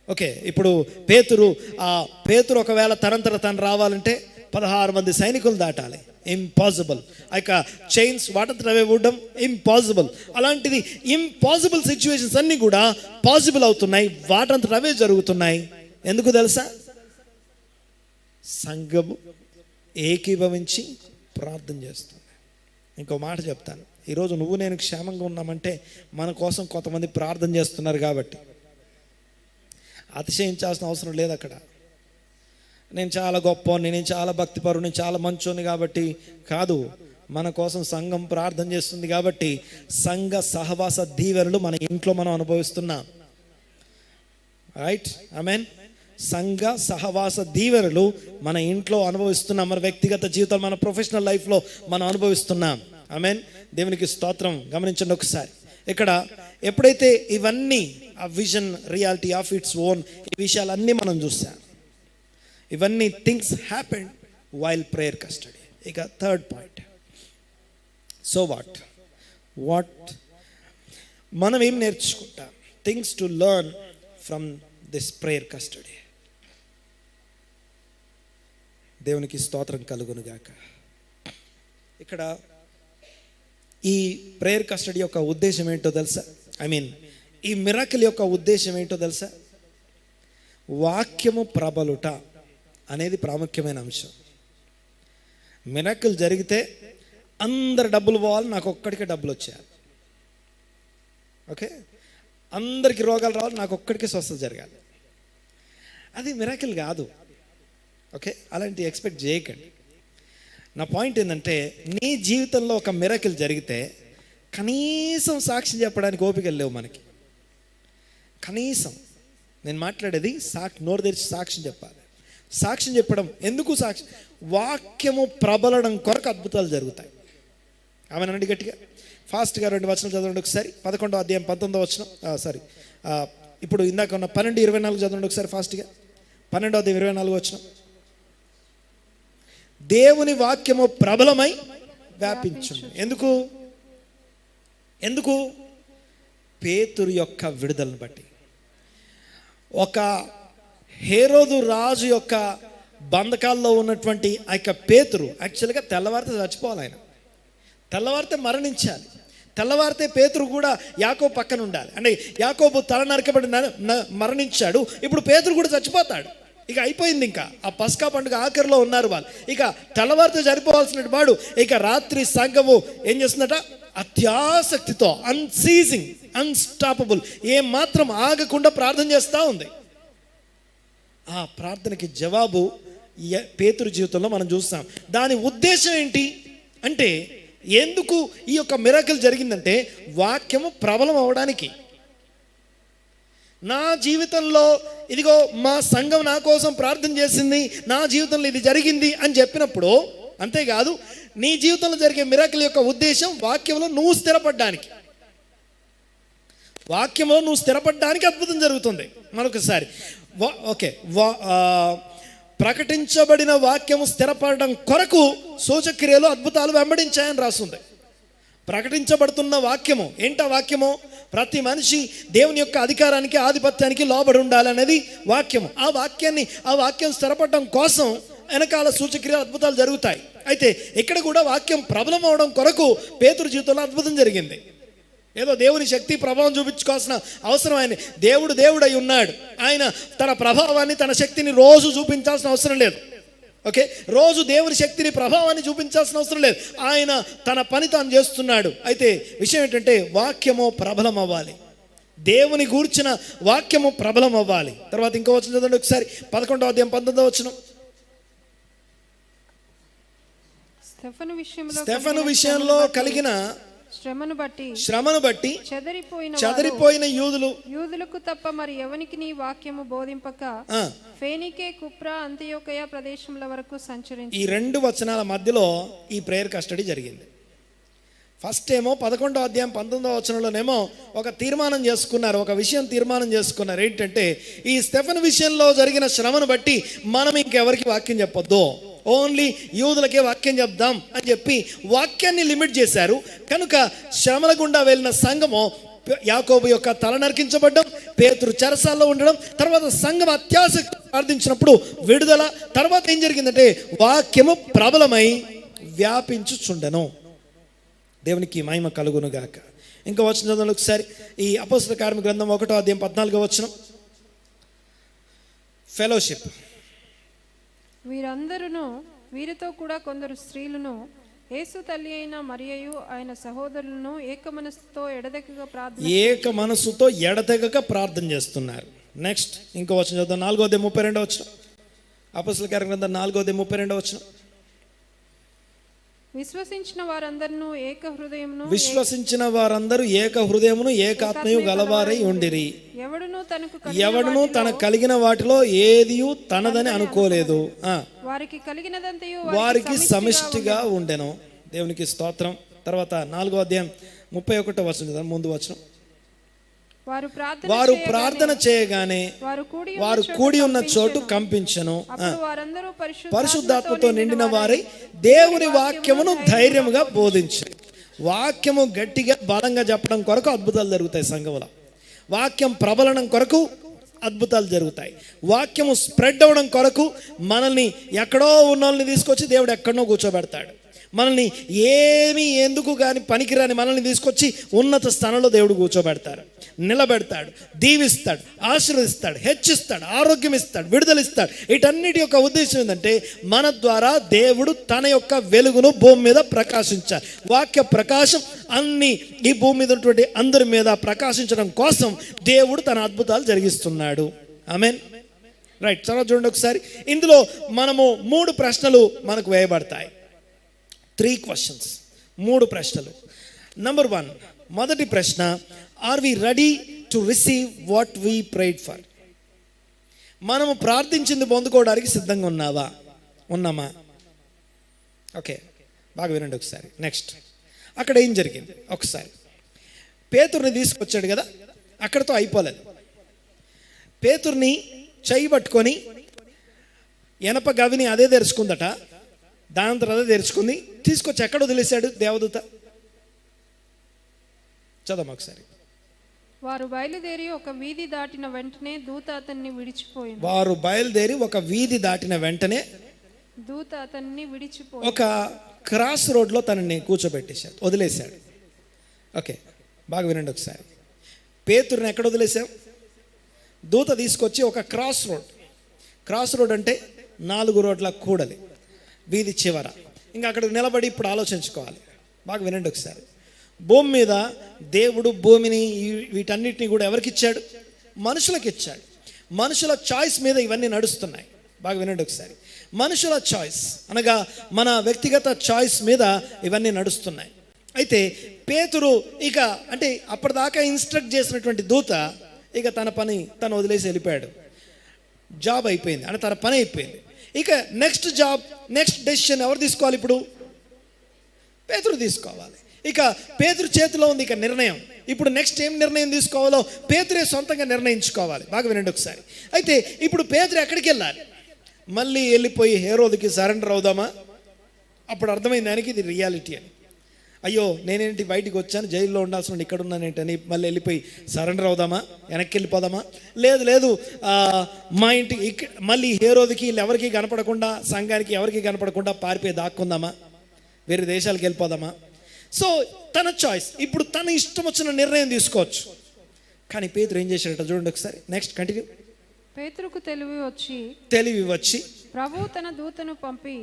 ఓకే, ఇప్పుడు పేతురు ఒకవేళ తనంతట తను రావాలంటే 16 మంది సైనికులు దాటాలి, ఇంపాసిబుల్. ఇక చైన్స్ వాటంతటవే ఊడడం ఇంపాసిబుల్. అలాంటిది ఇంపాసిబుల్ సిచ్యువేషన్స్ అన్నీ కూడా పాసిబుల్ అవుతున్నాయి, వాటంతటవే జరుగుతున్నాయి. ఎందుకు తెలుసా? సంఘము ఏకీభవించి ప్రార్థన చేస్తుంది. ఇంకో మాట చెప్తాను, ఈరోజు నువ్వు నేను క్షేమంగా ఉన్నామంటే మన కోసం కొంతమంది ప్రార్థన చేస్తున్నారు కాబట్టి. అతిశయించాల్సిన అవసరం లేదు అక్కడ. నేను చాలా గొప్పవాడిని, నేను చాలా భక్తిపరుడు, నేను చాలా మంచోని కాబట్టి కాదు. మన కోసం సంఘం ప్రార్థన చేస్తుంది కాబట్టి సంఘ సహవాస దీవెనలు మన ఇంట్లో మనం అనుభవిస్తున్నాం. రైట్, ఆమేన్. సంఘ సహవాస దీవెనలు మన ఇంట్లో అనుభవిస్తున్నాం, మన వ్యక్తిగత జీవితం, మన ప్రొఫెషనల్ లైఫ్లో మనం అనుభవిస్తున్నాం. ఆమేన్. దేవునికి స్తోత్రం. గమనించండి ఒకసారి. ఇక్కడ ఎప్పుడైతే ఇవన్నీ, ఆ vision, reality of its own, ఈ విషయాలన్నీ మనం చూసాం. ఇవన్నీ things happened while prayer custody. ఇక థర్డ్ పాయింట్, సో వాట్ మనం ఏం నేర్చుకుంటాం? Things to learn from this prayer custody. దేవునికి స్తోత్రం కలుగునుగాక. ఇక్కడ ఈ ప్రేయర్ కస్టడీ యొక్క ఉద్దేశం ఏంటో తెలుసా? ఈ మిరకిల్ యొక్క ఉద్దేశం ఏంటో తెలుసా? వాక్యము ప్రబలుట అనేది ప్రాముఖ్యమైన అంశం. మిరకిల్ జరిగితే అందరు డబ్బులు పోవాలి, నాకు ఒక్కడికే డబ్బులు వచ్చేయాలి. ఓకే, అందరికి రోగాలు రావాలి, నాకు ఒక్కడికే స్వస్థత జరగాలి. అది మిరకిల్ కాదు. ఓకే, అలాంటి ఎక్స్పెక్ట్ చేయకండి. నా పాయింట్ ఏంటంటే, నీ జీవితంలో ఒక మిరకిల్ జరిగితే కనీసం సాక్ష్యం చెప్పడానికి ఓపిక లేవు మనకి. కనీసం నేను మాట్లాడేది నోరు తెరిచి సాక్ష్యం చెప్పాలి. సాక్ష్యం చెప్పడం ఎందుకు? సాక్ష్యం, వాక్యము ప్రబలడం కొరకు అద్భుతాలు జరుగుతాయి. ఆమెనండి గట్టిగా ఫాస్ట్గా 2 వచనాలు చదవండి ఒకసారి. 11వ అధ్యాయం 19వ వచనం. ఇప్పుడు ఇందాక ఉన్న 12:24 చదవండి ఒకసారి ఫాస్ట్గా. 12వ అధ్యాయం 24వ వచనం. దేవుని వాక్యము ప్రబలమై వ్యాపించును. ఎందుకు? పేతురు యొక్క విడుదలను బట్టి. ఒక హేరోదు రాజు యొక్క బంధకాల్లో ఉన్నటువంటి ఆ యొక్క పేతురు యాక్చువల్గా తెల్లవారితే చచ్చిపోవాలి. ఆయన తెల్లవారితే మరణించాలి. తెల్లవారితే పేతురు కూడా యాకోబు పక్కన ఉండాలి. అంటే యాకోబు తల నరకబడి మరణించాడు, ఇప్పుడు పేతురు కూడా చచ్చిపోతాడు. ఇక అయిపోయింది. ఇంకా ఆ పస్కా పండుగ ఆఖరిలో ఉన్నారు వాళ్ళు. ఇక తెల్లవారితో సరిపోవాల్సిన వాడు ఇక రాత్రి సంఘము ఏం చేస్తుందట? అత్యాసక్తితో, అన్సీజింగ్, అన్స్టాపబుల్, ఏం మాత్రం ఆగకుండా ప్రార్థన చేస్తూ ఉంది. ఆ ప్రార్థనకి జవాబు పేతురు జీవితంలో మనం చూస్తాం. దాని ఉద్దేశం ఏంటి అంటే, ఎందుకు ఈ యొక్క మిరకిల్ జరిగిందంటే వాక్యము ప్రబలం అవడానికి. నా జీవితంలో ఇదిగో మా సంఘం నా కోసం ప్రార్థన చేసింది, నా జీవితంలో ఇది జరిగింది అని చెప్పినప్పుడు, అంతేకాదు నీ జీవితంలో జరిగే మిరకిల్ యొక్క ఉద్దేశం వాక్యంలో నువ్వు స్థిరపడడానికి. వాక్యంలో నువ్వు స్థిరపడడానికి అద్భుతం జరుగుతుంది. మరొకసారి ఓకే, ప్రకటించబడిన వాక్యము స్థిరపడడం కొరకు సూచక్రియలు, అద్భుతాలు వెంబడించాయని రాస్తుంది. ప్రకటించబడుతున్న వాక్యము ఏంటా? వాక్యము ప్రతి మనిషి దేవుని యొక్క అధికారానికి, ఆధిపత్యానికి లోబడి ఉండాలనేది వాక్యము. ఆ వాక్యం స్థిరపడడం కోసం వెనకాల సూచక్రియలు అద్భుతాలు జరుగుతాయి. అయితే ఇక్కడ కూడా వాక్యం ప్రబలం అవడం కొరకు పేతురు జీవితంలో అద్భుతం జరిగింది. ఏదో దేవుని శక్తి ప్రభావం చూపించుకోవాల్సిన అవసరం ఆయన దేవుడై ఉన్నాడు. ఆయన తన ప్రభావాన్ని తన శక్తిని రోజు చూపించాల్సిన అవసరం లేదు. ఓకే, రోజు దేవుని శక్తిని ప్రభావాన్ని చూపించాల్సిన అవసరం లేదు. ఆయన తన పని తాను చేస్తున్నాడు. అయితే విషయం ఏంటంటే వాక్యము ప్రబలం అవ్వాలి, దేవుని గూర్చిన వాక్యము ప్రబలం అవ్వాలి. తర్వాత ఇంకో వచనం చదవండి ఒకసారి, 11వ అధ్యాయం 19వ వచనం. స్టెఫను విషయంలో కలిగిన శ్రమను బట్టి చెదరిపోయిన యూదులకు తప్ప మరి ఎవనికి నీ వాక్యము బోధింపక ఫేనికే, కుప్రా, అంతియోకయ ప్రదేశముల వరకు సంచరించి. ఈ 2 వచనాల మధ్యలో ఈ ప్రేయర్ కస్టడీ జరిగింది. ఫస్ట్ ఏమో 11వ అధ్యాయం 19వ వచనంలోనేమో ఒక తీర్మానం చేసుకున్నారు, ఒక విషయం తీర్మానం చేసుకున్నారు. ఏంటంటే ఈ స్టెఫెను విషయంలో జరిగిన శ్రమను బట్టి మనం ఇంకెవరికి వాక్యం చెప్పొద్దు, ఓన్లీ యూదులకే వాక్యం చెప్దాం అని చెప్పి వాక్యాన్ని లిమిట్ చేశారు. కనుక శ్రమల గుండా వెళ్ళిన సంఘము యాకోబు యొక్క తల నరికించబడ్డం, పేతురు చెరసాల్లో ఉండడం, తర్వాత సంఘం అత్యాసక్తి ప్రార్థించినప్పుడు విడుదల. తర్వాత ఏం జరిగిందంటే వాక్యము ప్రబలమై వ్యాపించుచుండెను. దేవునికి మహిమ కలుగును గాక. ఇంకా వచ్చిన చదవండి ఒకసారి, ఈ అపోస్తల కార్యముల గ్రంథం 1వ అధ్యాయం 14వ వచనం. ఫెలోషిప్. వీరితో కూడా కొందరు స్త్రీలను యేసు తల్లి అయిన మరియయు ఆయన సహోదరులను ఏక మనసుతో ఎడతెగక ప్రార్థన చేస్తున్నారు. నెక్స్ట్ ఇంకో వచనం చదువు, 4వ అధ్యాయం 32వ వచనం. అపోస్తల కార్యముల గ్రంథం 4వ అధ్యాయం 32వ వచనం. విశ్వసించిన వారందరూ ఏక హృదయమును ఏకాత్మయు గలవారై ఉండిరి. ఎవడును తన కలిగిన వాటిలో ఏదియు తనదని అనుకోలేదు, వారికి సమిష్టిగా ఉండెను. దేవునికి స్తోత్రం. తర్వాత 4వ అధ్యాయం 31వ వచనం, ముందు వచనం. వారు ప్రార్థన చేయగానే వారు కూడి ఉన్న చోటు కంపించెను. పరిశుద్ధాత్మతో నిండిన వారై దేవుని వాక్యమును ధైర్యముగా బోధించారు. వాక్యము గట్టిగా బలంగా చెప్పడం కొరకు అద్భుతాలు జరుగుతాయి సంఘంలో. వాక్యం ప్రబలనం కొరకు అద్భుతాలు జరుగుతాయి. వాక్యము స్ప్రెడ్ అవ్వడం కొరకు మనల్ని ఎక్కడో ఉన్న వాళ్ళని తీసుకొచ్చి దేవుడు ఎక్కడనో కూర్చోబెడతాడు. మనల్ని ఏమీ ఎందుకు కానీ పనికిరాని మనల్ని తీసుకొచ్చి ఉన్నత స్థానంలో దేవుడు కూర్చోబెడతారు, నిలబెడతాడు, దీవిస్తాడు, ఆశీర్వదిస్తాడు, హెచ్చిస్తాడు, ఆరోగ్యం ఇస్తాడు, విడుదలిస్తాడు. వీటన్నిటి యొక్క ఉద్దేశం ఏంటంటే మన ద్వారా దేవుడు తన యొక్క వెలుగును భూమి మీద ప్రకాశించాలి. వాక్య ప్రకాశం అన్ని ఈ భూమి మీద ఉన్నటువంటి అందరి మీద ప్రకాశించడం కోసం దేవుడు తన అద్భుతాలు జరిగిస్తున్నాడు. ఆమేన్. రైట్, తర్వాత చూడండి ఒకసారి. ఇందులో మనము 3 ప్రశ్నలు మనకు వేయబడతాయి. 3 questions, 3 ప్రశ్నలు. నంబర్ 1, మొదటి ప్రశ్న, are we ready to receive what we prayed for? మనము ప్రార్థించింది పొందుకోవడానికి సిద్ధంగా ఉన్నామా? ఓకే, బాగా వినండి ఒకసారి. నెక్స్ట్, అక్కడ ఏం జరిగింది ఒకసారి. పేతురుని తీసుకొచ్చాడు కదా, అక్కడతో అయిపోలేదు. పేతురుని చెయ్యి పట్టుకొని ఎనప గవిని అదే తెరుచుకుందట, దాని తర్వాత తెరుచుకుంది, తీసుకొచ్చి ఎక్కడ వదిలేశాడు దేవదూత? చదవం ఒకసారి. వారు బయలుదేరి ఒక వీధి దాటిన వెంటనే దూత అతన్ని విడిచిపోయి ఒక క్రాస్ రోడ్లో తనని కూర్చోబెట్టేశాడు, వదిలేశాడు. ఓకే, బాగా వినండి ఒకసారి. పేతురుని ఎక్కడ వదిలేశాం? దూత తీసుకొచ్చి ఒక క్రాస్ రోడ్ అంటే 4 రోడ్ల కూడలి, వీధి చివర. ఇంకా అక్కడ నిలబడి ఇప్పుడు ఆలోచించుకోవాలి. బాగా వినండి ఒకసారి. భూమి మీద దేవుడు భూమిని వీటన్నిటిని కూడా ఎవరికి ఇచ్చాడు? మనుషులకు ఇచ్చాడు. మనుషుల చాయిస్ మీద ఇవన్నీ నడుస్తున్నాయి. బాగా వినండి ఒకసారి. మనుషుల చాయిస్ అనగా మన వ్యక్తిగత చాయిస్ మీద ఇవన్నీ నడుస్తున్నాయి. అయితే పేతురు ఇక అంటే అప్పటిదాకా ఇన్స్ట్రక్ట్ చేసినటువంటి దూత ఇక తన పని తను వదిలేసి వెళ్ళిపోయాడు. జాబ్ అయిపోయింది, అంటే తన పని అయిపోయింది. ఇక నెక్స్ట్ డెసిషన్ ఎవరు తీసుకోవాలి? ఇప్పుడు పేతురు తీసుకోవాలి. ఇక పేతురు చేతిలో ఉంది ఇక నిర్ణయం. ఇప్పుడు నెక్స్ట్ ఏం నిర్ణయం తీసుకోవాలో పేతురే సొంతంగా నిర్ణయించుకోవాలి. బాగా వినండి ఒకసారి. అయితే ఇప్పుడు పేతురు ఎక్కడికి వెళ్ళాలి? మళ్ళీ వెళ్ళిపోయి హేరోదుకి సరెండర్ అవుదామా? అప్పుడు అర్థమైంది దానికి ఇది రియాలిటీ అని. అయ్యో నేనేంటి బయటికి వచ్చాను, జైల్లో ఉండాల్సిన ఇక్కడ ఉన్నానేంటని మళ్ళీ వెళ్ళిపోయి సరెండర్ అవుదామా, వెనక్కి వెళ్ళిపోదామా? లేదు మా ఇంటికి మళ్ళీ హేరోదికి వీళ్ళు ఎవరికి కనపడకుండా, సంఘానికి ఎవరికి కనపడకుండా పారిపోయి దాక్కుందామా, వేరే దేశాలకు వెళ్ళిపోదామా? సో తన చాయిస్, ఇప్పుడు తన ఇష్టం వచ్చిన నిర్ణయం తీసుకోవచ్చు. కానీ పేతురు ఏం చేశాడట చూడండి ఒకసారి. Next continue. పేతురుకు తెలివి వచ్చి ప్రభువు తన దూతను పంపి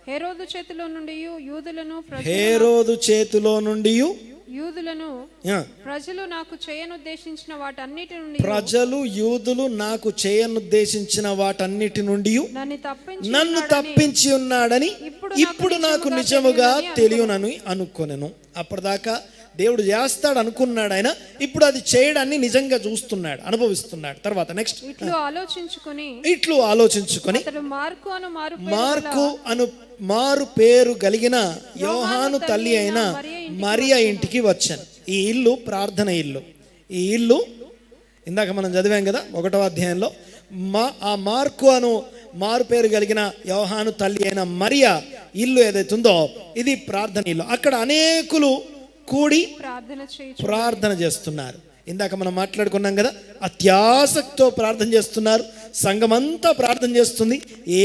హేరోదు చేతిలో నుండి యూదులను ప్రజలు నాకు చేయనుద్దేశించిన వాటన్నిటి నుండి నన్ను తప్పించి ఉన్నాడని ఇప్పుడు నాకు నిజముగా తెలియనని అనుకొనెను. అప్పటిదాకా దేవుడు చేస్తాడు అనుకున్నాడు ఆయన, ఇప్పుడు అది చేయడాన్ని నిజంగా చూస్తున్నాడు, అనుభవిస్తున్నాడు. తర్వాత నెక్స్ట్. ఇట్లు ఆలోచించుకొని మార్కు అను మారు పేరు కలిగిన యోహాను తల్లి అయిన మరియా ఇంటికి వచ్చాను. ఈ ఇల్లు ప్రార్థన ఇల్లు. ఈ ఇల్లు ఇందాక మనం చదివాం కదా 1వ అధ్యాయంలో. ఆ మార్కు అను మారు పేరు కలిగిన యోహాను తల్లి అయిన మరియా ఇల్లు ఏదైతే ఉందో ఇది ప్రార్థన ఇల్లు. అక్కడ అనేకులు కూడి ప్రార్థన చేస్తున్నారు. ఇందాక మనం మాట్లాడుకున్నాం కదా, అత్యాసక్తితో ప్రార్థన చేస్తున్నారు. సంఘమంతా ప్రార్థన చేస్తుంది,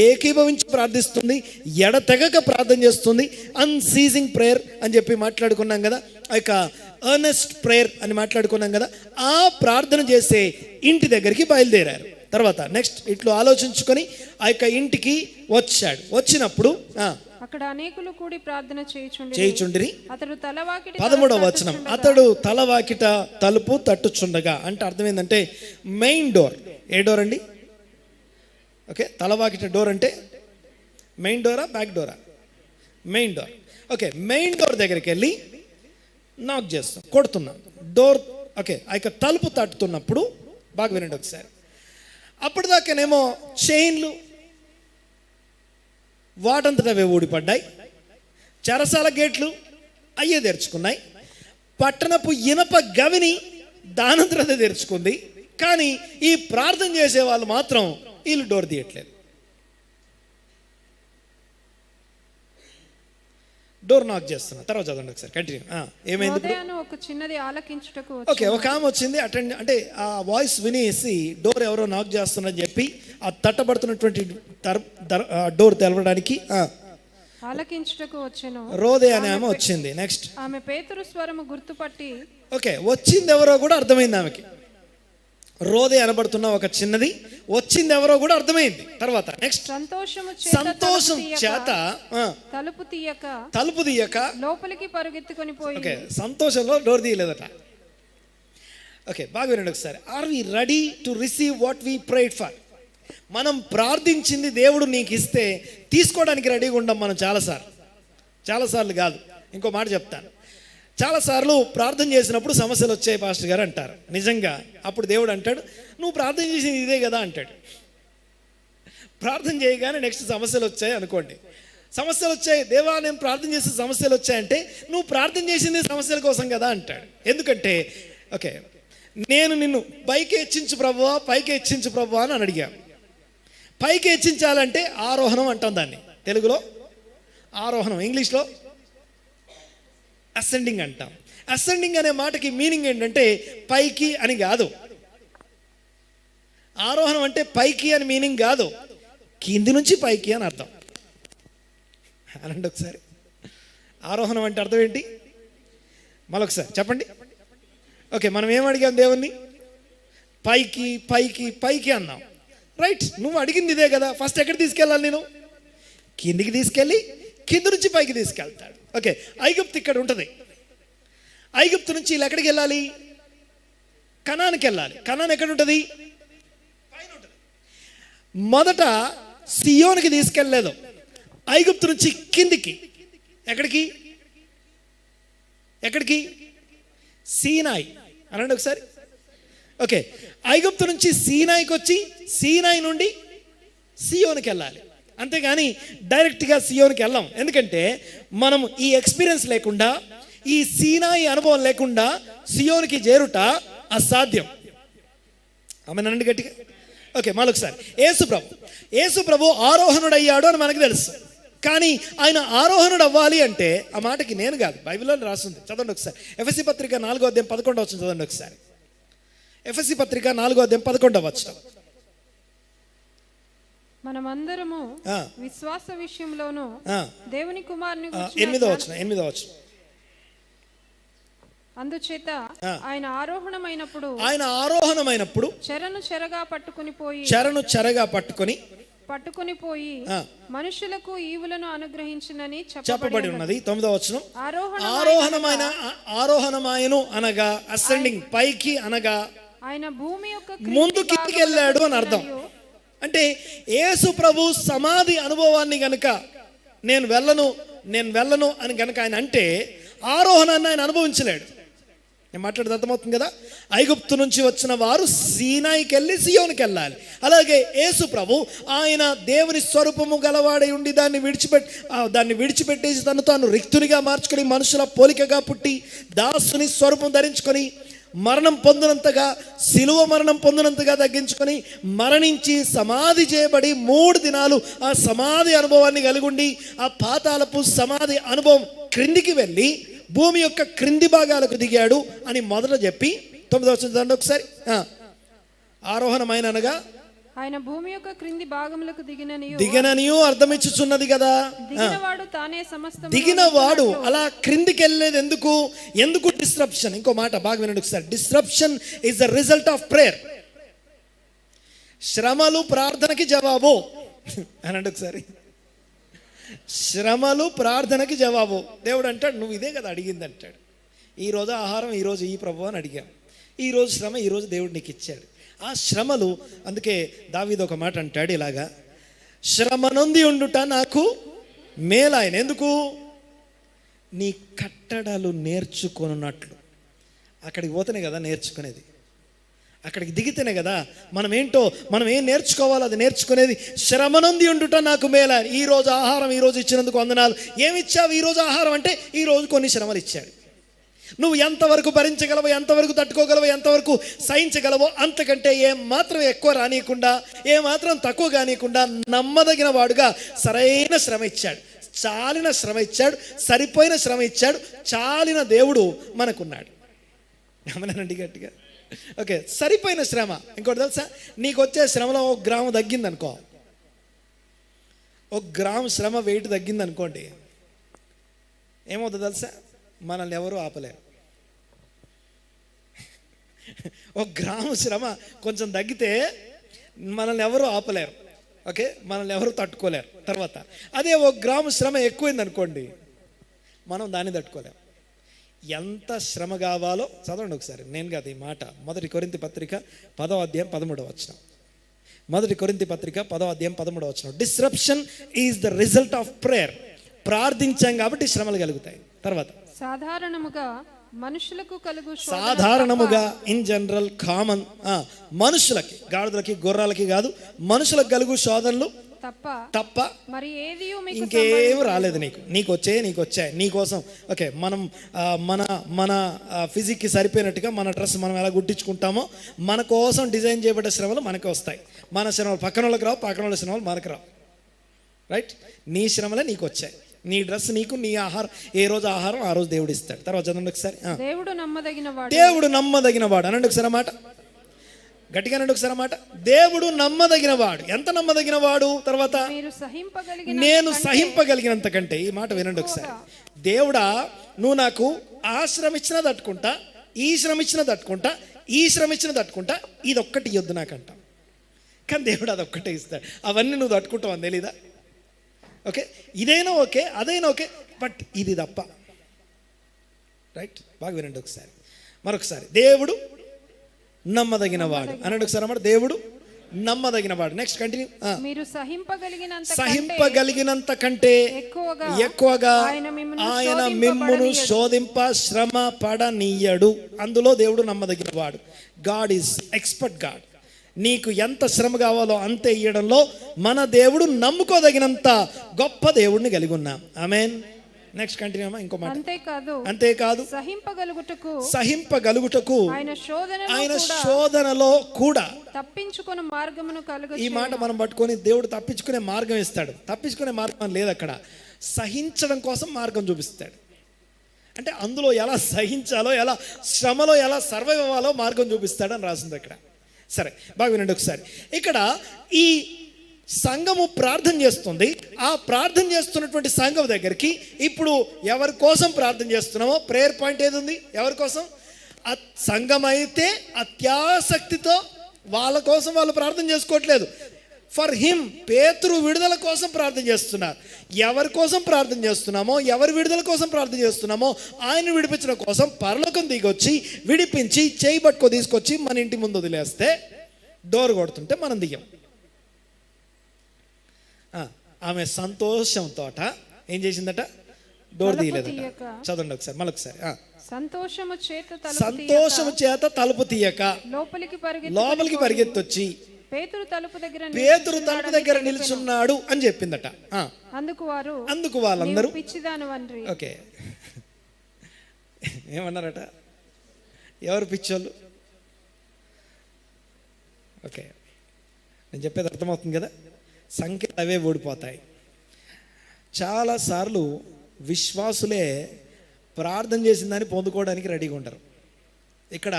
ఏకీభవించి ప్రార్థిస్తుంది, ఎడతెగక ప్రార్థన చేస్తుంది. అన్సీజింగ్ ప్రేయర్ అని చెప్పి మాట్లాడుకున్నాం కదా, ఆ యొక్క ఎర్నెస్ట్ ప్రేయర్ అని మాట్లాడుకున్నాం కదా. ఆ ప్రార్థన చేసే ఇంటి దగ్గరికి బయలుదేరారు. తర్వాత నెక్స్ట్. ఇట్లు ఆలోచించుకొని ఆ యొక్క ఇంటికి వచ్చాడు. వచ్చినప్పుడు అక్కడ అనేకులు కూడి ప్రార్థన చేయుచుండిరి. అతడు తలవాకిట 13వ వచనం. అతడు తలవాకిట తలుపు తట్టుచుండగా అంటే అర్థం ఏంటంటే మెయిన్ డోర్. ఏ డోర్ అండి? ఓకే, తలవాకిట డోర్ అంటే main Dora back Dora? Main door. Okay, main door దగ్గరికి వెళ్ళి నాక్ చేస్తాం, కొడుతున్నాం డోర్. ఓకే, ఆ యొక్క తలుపు తట్టుతున్నప్పుడు బాగా వినండి ఒకసారి. అప్పటిదాకానేమో చైన్లు వాటంతట అవే ఊడిపడ్డాయి, చెరసాల గేట్లు అయ్యే తెరుచుకున్నాయి, పట్టణపు ఇనప గవిని దానంతరదే తెరుచుకుంది. కానీ ఈ ప్రార్థన చేసే వాళ్ళు మాత్రం వీళ్ళు డోర్ తీయట్లేదు. డోర్ నాక్ చేస్తున్నా. తర్వాత చదవండి ఒకసారి, కంటిన్యూ. ఏమైంది? ఓకే, ఒక ఆమె వచ్చింది అటెండ్, అంటే ఆ వాయిస్ వినేసి డోర్ ఎవరో నాక్ చేస్తున్నారని చెప్పి ఆ తట్టబడుతున్నటువంటి డోర్ తెలవడానికి ఆలకించుటకు వచ్చెను. రోదే అనే ఆమె వచ్చింది. నెక్స్ట్. ఆమె పేతురు స్వరము గుర్తుపట్టి, ఓకే, వచ్చింది ఎవరో కూడా అర్థమైంది ఆమెకి. రోదే అనబడుతున్న ఒక చిన్నది, వచ్చింది ఎవరో కూడా అర్థమైంది. తర్వాత నెక్స్ట్. సంతోషం చేత తలుపు తీయక లోపలికి పరుగెత్తుకొని పోయి. ఓకే, సంతోషంలో డోర్ తీయలేదట. ఓకే, బాగా వినండి ఒకసారి. Are we ready to receive what we prayed for? మనం ప్రార్థించింది దేవుడు నీకు ఇస్తే తీసుకోవడానికి రెడీగా ఉంటాం మనం. చాలాసార్లు కాదు, ఇంకో మాట చెప్తాను. చాలాసార్లు ప్రార్థన చేసినప్పుడు సమస్యలు వచ్చాయి పాస్టర్ గారు అంటారు. నిజంగా అప్పుడు దేవుడు అంటాడు, నువ్వు ప్రార్థన చేసింది ఇదే కదా అంటాడు. ప్రార్థన చేయగానే నెక్స్ట్ సమస్యలు వచ్చాయి అనుకోండి. సమస్యలు వచ్చాయి, దేవా నేను ప్రార్థన చేసి సమస్యలు వచ్చాయంటే నువ్వు ప్రార్థన చేసింది సమస్యల కోసం కదా అంటాడు. ఎందుకంటే ఓకే, నేను నిన్ను పైకి హెచ్చించు ప్రభువా, పైకి హెచ్చించు ప్రభువా అని అడిగా. పైకి హెచ్చించాలంటే ఆరోహణం అంటాం దాన్ని. తెలుగులో ఆరోహణం, ఇంగ్లీష్లో అసెండింగ్ అంటాం. అసెండింగ్ అనే మాటకి మీనింగ్ ఏంటంటే పైకి అని కాదు. ఆరోహణం అంటే పైకి అని మీనింగ్ కాదు, కింది నుంచి పైకి అని అర్థం. అనండి ఒకసారి. ఆరోహణం అంటే అర్థం ఏంటి మరొకసారి చెప్పండి. ఓకే, మనం ఏం అడిగాం దేవుణ్ణి? పైకి పైకి పైకి అన్నాం. రైట్, నువ్వు అడిగింది ఇదే కదా. ఫస్ట్ ఎక్కడ తీసుకెళ్ళాలి? నేను కిందికి తీసుకెళ్ళి కింది నుంచి పైకి తీసుకెళ్తాడు. ఓకే, ఐగుప్తు ఇక్కడ ఉంటుంది. ఐగుప్తు నుంచి ఇలా ఎక్కడికి వెళ్ళాలి? కనాన్కి వెళ్ళాలి. కనాన్ ఎక్కడ ఉంటుంది? పైన ఉంటుంది. మొదట సియోన్కి తీసుకెళ్ళలేదు, ఐగుప్తు నుంచి కిందికి. ఎక్కడికి? సీనాయి అనండి ఒకసారి. ఓకే, ఐగుప్తు నుంచి సీనాయికి వచ్చి సీనాయి నుండి సియోన్కి వెళ్ళాలి. అంతేగాని డైరెక్ట్గా సియోన్కి వెళ్ళాం. ఎందుకంటే మనం ఈ ఎక్స్పీరియన్స్ లేకుండా, ఈ సీనాయి అనుభవం లేకుండా సియోన్కి చేరుట అసాధ్యం. ఆమెనండి గట్టిగా. ఓకే, మరొకసారి. యేసు ప్రభు ఆరోహణుడయ్యాడు అని మనకు తెలుసు. కానీ ఆయన ఆరోహణుడు అవ్వాలి అంటే, ఆ మాటకి నేను కాదు, బైబిల్లో రాస్తుంది. చదవండి ఒకసారి. ఎఫెసీ పత్రిక 4:11 చదవండి ఒకసారి. ఎఫెసీ పత్రిక 4:11. మనమందరము విశ్వాస విషయంలోను దేవుని కుమారుని 8వ వచనం. అందుచేత ఆయన ఆరోహణమైనప్పుడు చెరను చెరగా పట్టుకుని పోయి మనుషులకు ఈవులను అనుగ్రహించినని చెప్పబడి ఉన్నది. 9వ వచనం. ఆరోహణమాయను అనగా అసెండింగ్, పైకి అనగా ఆయన భూమి యొక్క ముందు కిందికి వెళ్ళాడు అని అర్థం. అంటే యేసు ప్రభు సమాధి అనుభవాన్ని గనుక నేను వెళ్ళను అని గనుక ఆయన అంటే, ఆరోహణాన్ని ఆయన అనుభవించలేడు. నేను మాట్లాడేది అర్థమవుతుంది కదా. ఐగుప్తు నుంచి వచ్చిన వారు సీనాయికి వెళ్ళి సియోనికి వెళ్ళాలి. అలాగే యేసు ప్రభు ఆయన దేవుని స్వరూపము గలవాడై ఉండి దాన్ని విడిచిపెట్టేసి తాను రిక్తునిగా మార్చుకొని మనుషుల పోలికగా పుట్టి దాసుని స్వరూపం ధరించుకొని మరణం పొందినంతగా, శిలువ మరణం పొందినంతగా తగ్గించుకొని మరణించి సమాధి చేయబడి 3 దినాలు ఆ సమాధి అనుభవాన్ని కలిగుండి ఆ పాతాళపు సమాధి అనుభవం క్రిందికి వెళ్ళి భూమి యొక్క క్రింది భాగాలకు దిగాడు అని మొదట చెప్పి 9వ వచనం ఒకసారి. ఆరోహణమైన అనగా ఆయన భూమి యొక్క క్రింది భాగములకు దిగననియు అర్థమిచ్చుచున్నది కదా. దిగినవాడు అలా క్రిందికి వెళ్ళేది ఎందుకు డిస్రప్షన్. ఇంకో మాట బాగా వినండి ఒకసారి. Disruption is the result of prayer. శ్రమలు ప్రార్థనకి జవాబు అనండి ఒకసారి. శ్రమలు ప్రార్థనకి జవాబు. దేవుడు అంటాడు, నువ్వు ఇదే కదా అడిగింది అంటాడు. ఈరోజు ఆహారం ఈరోజు ఈ ప్రభు అని అడిగాం, ఈరోజు శ్రమ ఈరోజు దేవుడు నీకు ఇచ్చాడు. ఆ శ్రమలు, అందుకే దావీదు ఒక మాట అంటాడు ఇలాగా, శ్రమ నొంది ఉండుట నాకు మేలాయన. ఎందుకు? నీ కట్టడలు నేర్చుకున్నట్లు. అక్కడికి పోతేనే కదా నేర్చుకునేది, అక్కడికి దిగితేనే కదా మనం ఏం నేర్చుకోవాలో అది నేర్చుకునేది. శ్రమ నొంది ఉండుట నాకు మేలాయన. ఈరోజు ఆహారం ఈరోజు ఇచ్చినందుకు వందనాలు. ఏమిచ్చావు ఈరోజు ఆహారం అంటే, ఈరోజు కొన్ని శ్రమలు ఇచ్చాడు. నువ్వు ఎంతవరకు భరించగలవో, ఎంతవరకు తట్టుకోగలవో, ఎంతవరకు సహించగలవో అంతకంటే ఏమాత్రం ఎక్కువ రానియకుండా, ఏమాత్రం తక్కువ కానియకుండా నమ్మదగిన వాడుగా సరైన శ్రమ ఇచ్చాడు, చాలిన శ్రమ ఇచ్చాడు, సరిపోయిన శ్రమ ఇచ్చాడు. చాలిన దేవుడు మనకున్నాడు. గమనండి గట్టిగా. ఓకే, సరిపోయిన శ్రమ. ఇంకోటి తెలుసా, నీకు వచ్చే శ్రమలో 1 గ్రాము తగ్గిందనుకో, 1 గ్రాము శ్రమ వెయిట్ తగ్గిందనుకోండి, ఏమవుతుంది తెలుసా? మనల్ని ఎవరు ఆపలేరు. 1 గ్రాము శ్రమ కొంచెం తగ్గితే మనల్ని ఎవరు ఆపలేరు. ఓకే, మనల్ని ఎవరు తట్టుకోలేరు. తర్వాత అదే 1 గ్రాము శ్రమ ఎక్కువైంది అనుకోండి, మనం దాన్ని తట్టుకోలేం. ఎంత శ్రమ కావాలో చదవండి ఒకసారి. నేను కాదు ఈ మాట. 1 కొరింథీ పత్రిక 10వ అధ్యాయం 13వ వచనం. 1 కొరింథీ పత్రిక 10వ అధ్యాయం 13వ వచనం. Disruption is the result of prayer. ప్రార్థించాం కాబట్టి శ్రమలు కలుగుతాయి. తర్వాత సాధారణముగా ఇన్ జనరల్ కామన్, మనుషులకి, గాడిదలకి గొర్రెలకి కాదు, మనుషులకు కలుగు శోధనలు తప్ప మరి ఇంకేం రాలేదు. నీకు వచ్చాయి నీకోసం. ఓకే, మనం మన ఫిజిక్కి సరిపోయినట్టుగా మన డ్రెస్ మనం ఎలా గుట్టించుకుంటామో మన కోసం డిజైన్ చేయబడ్డ శ్రమలు మనకి వస్తాయి. మన శ్రమలు పక్కన వాళ్ళకి రావు, పక్కన వాళ్ళ శ్రమలు మనకు రావు. రైట్, నీ శ్రమలే నీకు వచ్చాయి. నీ డ్రెస్ నీకు, నీ ఆహారం, ఏ రోజు ఆహారం ఆ రోజు దేవుడు ఇస్తాడు. తర్వాత చదవండి ఒకసారి. దేవుడు నమ్మదగిన వాడు అనండి ఒకసారి మాట, గట్టిగా అనండి ఒకసారి మాట. దేవుడు నమ్మదగిన వాడు. ఎంత నమ్మదగిన వాడు? తర్వాత నేను సహింపగలిగినంత కంటే. ఈ మాట వినండి ఒకసారి. దేవుడా, నువ్వు నాకు ఆ శ్రమ ఇచ్చినా తట్టుకుంటా, ఈ శ్రమ ఇచ్చినా తట్టుకుంటా, ఈ శ్రమ ఇచ్చినా తట్టుకుంటా, ఇది ఒక్కటి ఇవ్వద్దు నాకంట. కానీ దేవుడు అదొక్కటే ఇస్తాడు. అవన్నీ నువ్వు తట్టుకుంటావు అని తెలీదా? ఓకే, ఇదైనా ఓకే, అదైనా ఓకే, బట్ ఇది తప్ప. రైట్, బాగా వినండి ఒకసారి, మరొకసారి. దేవుడు నమ్మదగిన వాడు అన్నాడు ఒకసారి అన్నమాట. దేవుడు నమ్మదగిన వాడు. Next continue. మీరు సహింపగలిగినంత కంటే ఎక్కువగా ఆయన మిమ్మును శోధింప శ్రమ పడనీయడు. అందులో దేవుడు నమ్మదగిన వాడు. God is expert God. నీకు ఎంత శ్రమ కావాలో అంతే ఇయ్యడంలో మన దేవుడు నమ్ముకోదగినంత గొప్ప దేవుడిని కలిగి ఉన్నాం. ఆమేన్. నెక్స్ట్ కంటిన్యూ అమ్మా, ఇంకో మాట. అంతేకాదు సహింపగలుగుటకు ఆయన శోధనలో కూడా తప్పించుకునే మార్గమును కలుగ. ఈ మాట మనం పట్టుకొని దేవుడు తప్పించుకునే మార్గం ఇస్తాడు. తప్పించుకునే మార్గం లేదు అక్కడ, సహించడం కోసం మార్గం చూపిస్తాడు. అంటే అందులో ఎలా సహించాలో, ఎలా శ్రమలో ఎలా సర్వైవ్ అవ్వాలో మార్గం చూపిస్తాడని రాసింది అక్కడ. సరే, బాగా వినండి ఒకసారి. ఇక్కడ ఈ సంఘము ప్రార్థన చేస్తుంది. ఆ ప్రార్థన చేస్తున్నటువంటి సంఘం దగ్గరికి ఇప్పుడు ఎవరి కోసం ప్రార్థన చేస్తున్నామో ప్రేయర్ పాయింట్ ఏది ఉంది? ఎవరి కోసం? సంఘం అయితే అత్యాసక్తితో వాళ్ళ కోసం వాళ్ళు ప్రార్థన చేసుకోవట్లేదు. ఫర్ హిమ్, పేతురు విడుదల కోసం ప్రార్థన చేస్తున్నారు. ఎవరి కోసం ప్రార్థన చేస్తున్నామో, ఎవరి విడుదల కోసం ప్రార్థన చేస్తున్నామో ఆయన విడిపించడం కోసం పరలోకం దిగొచ్చి విడిపించి చేయి పట్టుకో తీసుకొచ్చి మన ఇంటి ముందు వదిలేస్తే డోర్ కొడుతుంటే మనం దిగాం. ఆమె సంతోషంతో ఏం చేసిందట? డోర్ తీయలేదట. చదవండి ఒకసారి, మళ్ళొకసారి. సంతోషము చేత తలుపు తీయక లోపలికి పరిగెత్తొచ్చి పేతురు తలుపు దగ్గర నిల్చున్నాడు అని చెప్పిందట. అందుకు వాళ్ళందరూ ఓకే ఏమన్నారట? ఎవరు పిచ్చోళ్ళు? ఓకే, నేను చెప్పేది అర్థమవుతుంది కదా. సంఖ్యలు అవే ఓడిపోతాయి. చాలాసార్లు విశ్వాసులే ప్రార్థన చేసిందని పొందుకోవడానికి రెడీగా ఉంటారు. ఇక్కడ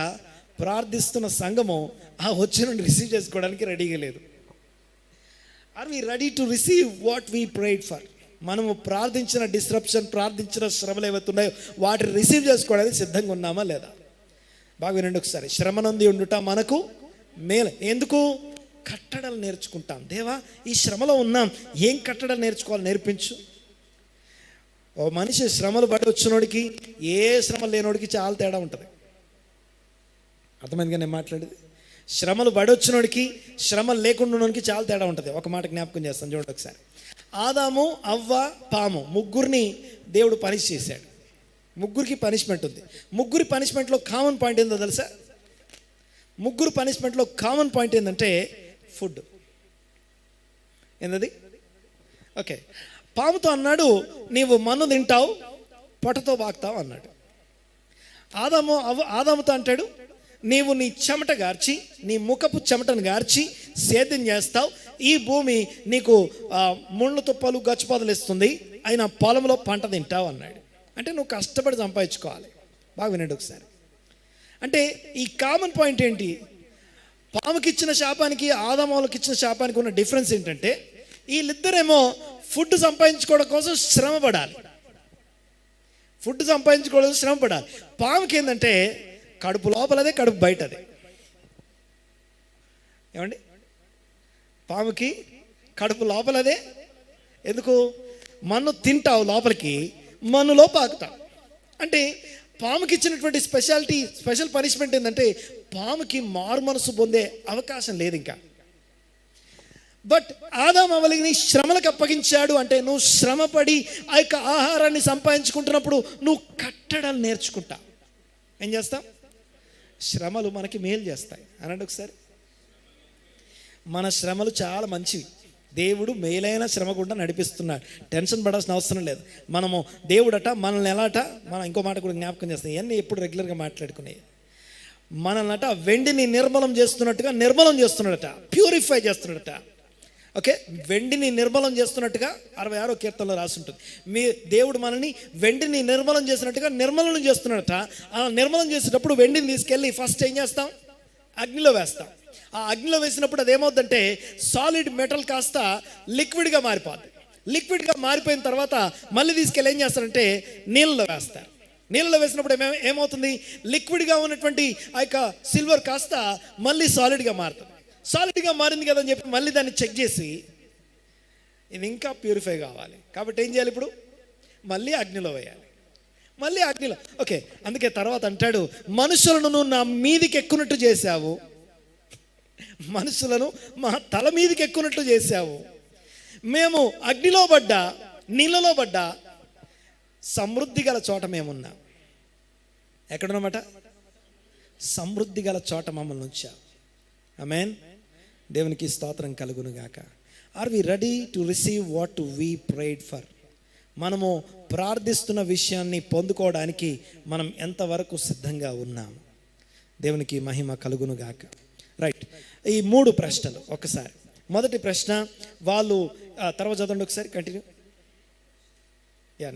ప్రార్థిస్తున్న సంఘము ఆ వచ్చిన రిసీవ్ చేసుకోవడానికి రెడీగా లేదు. Are we ready to receive what we prayed for? మనము ప్రార్థించిన డిస్రప్షన్, ప్రార్థించిన శ్రమలు ఏవైతున్నాయో వాటిని రిసీవ్ చేసుకోవడానికి సిద్ధంగా ఉన్నామా లేదా? బాగా వినండి ఒకసారి. శ్రమ నొంది ఉండుట మనకు మేలు. ఎందుకు? కట్టడలు నేర్చుకుంటాం. దేవా, ఈ శ్రమలో ఉన్నాం, ఏం కట్టడలు నేర్చుకోవాలి నేర్పించు. ఓ మనిషి శ్రమలు పడి వచ్చినోడికి ఏ శ్రమ లేనోడికి చాలా తేడా ఉంటుంది. అర్థమైందిగా నేను మాట్లాడేది? శ్రమలు పడి వచ్చినోడికి శ్రమలు లేకుండా ఉన్నోడికి చాలా తేడా ఉంటుంది. ఒక మాట జ్ఞాపకం చేస్తాను చూడండి ఒకసారి. ఆదాము, అవ్వ, పాము ముగ్గురిని దేవుడు పనిష్ చేశాడు. ముగ్గురికి పనిష్మెంట్ ఉంది. ముగ్గురి పనిష్మెంట్లో కామన్ పాయింట్ ఏందో తెలుసా? ముగ్గురు పనిష్మెంట్లో కామన్ పాయింట్ ఏంటంటే ఫుడ్. ఏంటది? ఓకే, పాముతో అన్నాడు నీవు మన్ను తింటావు, పొట్టతో బాగుతావు అన్నాడు. ఆదాముతో అంటాడు నీవు నీ చెమట గార్చి, నీ ముఖపు చెమటను గార్చి సేద్యం చేస్తావు, ఈ భూమి నీకు ముళ్ళు తుప్పలు గచ్చిపోతలు ఇస్తుంది, అయినా పొలంలో పంట తింటావు అన్నాడు. అంటే నువ్వు కష్టపడి సంపాదించుకోవాలి. బాగా వినండి ఒకసారి. అంటే ఈ కామన్ పాయింట్ ఏంటి? పాముకి ఇచ్చిన శాపానికి ఆదాముకి ఇచ్చిన శాపానికి ఉన్న డిఫరెన్స్ ఏంటంటే వీళ్ళిద్దరేమో ఫుడ్ సంపాదించుకోవడం కోసం శ్రమ పడాలి. ఫుడ్ సంపాదించుకోవడం శ్రమ పడాలి. పాముకి ఏంటంటే కడుపు లోపలదే, కడుపు బయటదే. ఏమండి? పాముకి కడుపు లోపలదే. ఎందుకు? మన్ను తింటావు లోపలికి, మన్నులో పాకుతావు. అంటే పాముకి ఇచ్చినటువంటి స్పెషల్ పనిష్మెంట్ ఏంటంటే పాముకి మారు మనసు పొందే అవకాశం లేదు ఇంకా. బట్ ఆదాము అవ్వలిని శ్రమలకు అప్పగించాడు. అంటే నువ్వు శ్రమపడి ఆ యొక్క ఆహారాన్ని సంపాదించుకుంటున్నప్పుడు నువ్వు కట్టడాలు నేర్చుకుంటా. ఏం చేస్తాం? శ్రమలు మనకి మేలు చేస్తాయి అనండి ఒకసారి. మన శ్రమలు చాలా మంచివి. దేవుడు మేలైన శ్రమ కూడా నడిపిస్తున్నాడు. టెన్షన్ పడాల్సిన అవసరం లేదు. మనము దేవుడట మనల్ని ఎలాట, మనం ఇంకో మాట కూడా జ్ఞాపకం చేస్తాం. ఇవన్నీ ఎప్పుడు రెగ్యులర్గా మాట్లాడుకునే. మనల్నట వెండిని నిర్మలం చేస్తున్నట్టుగా నిర్మలం చేస్తున్నాడట, ప్యూరిఫై చేస్తున్నాడట. ఓకే, వెండిని నిర్మలం చేస్తున్నట్టుగా 66వ కీర్తనలో రాసి ఉంటుంది. మీ దేవుడు మనల్ని వెండిని నిర్మలం చేసినట్టుగా నిర్మలం చేస్తున్నాడట. ఆ నిర్మలం చేసేటప్పుడు వెండిని తీసుకెళ్ళి ఫస్ట్ ఏం చేస్తాం? అగ్నిలో వేస్తాం. ఆ అగ్నిలో వేసినప్పుడు అదేమవుతుందంటే సాలిడ్ మెటల్ కాస్త లిక్విడ్గా మారిపోద్ది. లిక్విడ్గా మారిపోయిన తర్వాత మళ్ళీ తీసుకెళ్ళి ఏం చేస్తారంటే నీళ్ళలో వేస్తారు. నీళ్ళలో వేసినప్పుడు ఏమవుతుంది? లిక్విడ్గా ఉన్నటువంటి ఆ యొక్క సిల్వర్ కాస్త మళ్ళీ సాలిడ్గా మారుతుంది. సాలిడ్గా మారింది కదా అని చెప్పి మళ్ళీ దాన్ని చెక్ చేసి ఇది ఇంకా ప్యూరిఫై కావాలి కాబట్టి ఏం చేయాలి? ఇప్పుడు మళ్ళీ అగ్నిలో వేయాలి. మళ్ళీ అగ్నిలో. ఓకే, అందుకే తర్వాత అంటాడు మనుషులను నువ్వు నా మీదికి ఎక్కునట్టు చేశావు, మనుషులను మా తల మీదకి ఎక్కున్నట్లు చేశావు. మేము అగ్నిలో పడ్డా, నీళ్ళలో పడ్డా సమృద్ధి గల చోట మేమున్నాం. ఎక్కడున్నమాట? సమృద్ధి గల చోట మమ్మల్ని ఉంచా. ఆమేన్. దేవునికి స్తోత్రం కలుగును గాక. Are we ready to receive what we prayed for? మనము ప్రార్థిస్తున్న విషయాన్ని పొందుకోవడానికి మనం ఎంతవరకు సిద్ధంగా ఉన్నాము? దేవునికి మహిమ కలుగును గాక. రైట్, ఈ 3 ప్రశ్నలు ఒకసారి. మొదటి ప్రశ్న, వాళ్ళు తర్వాత చదవండి ఒకసారి, కంటిన్యూ.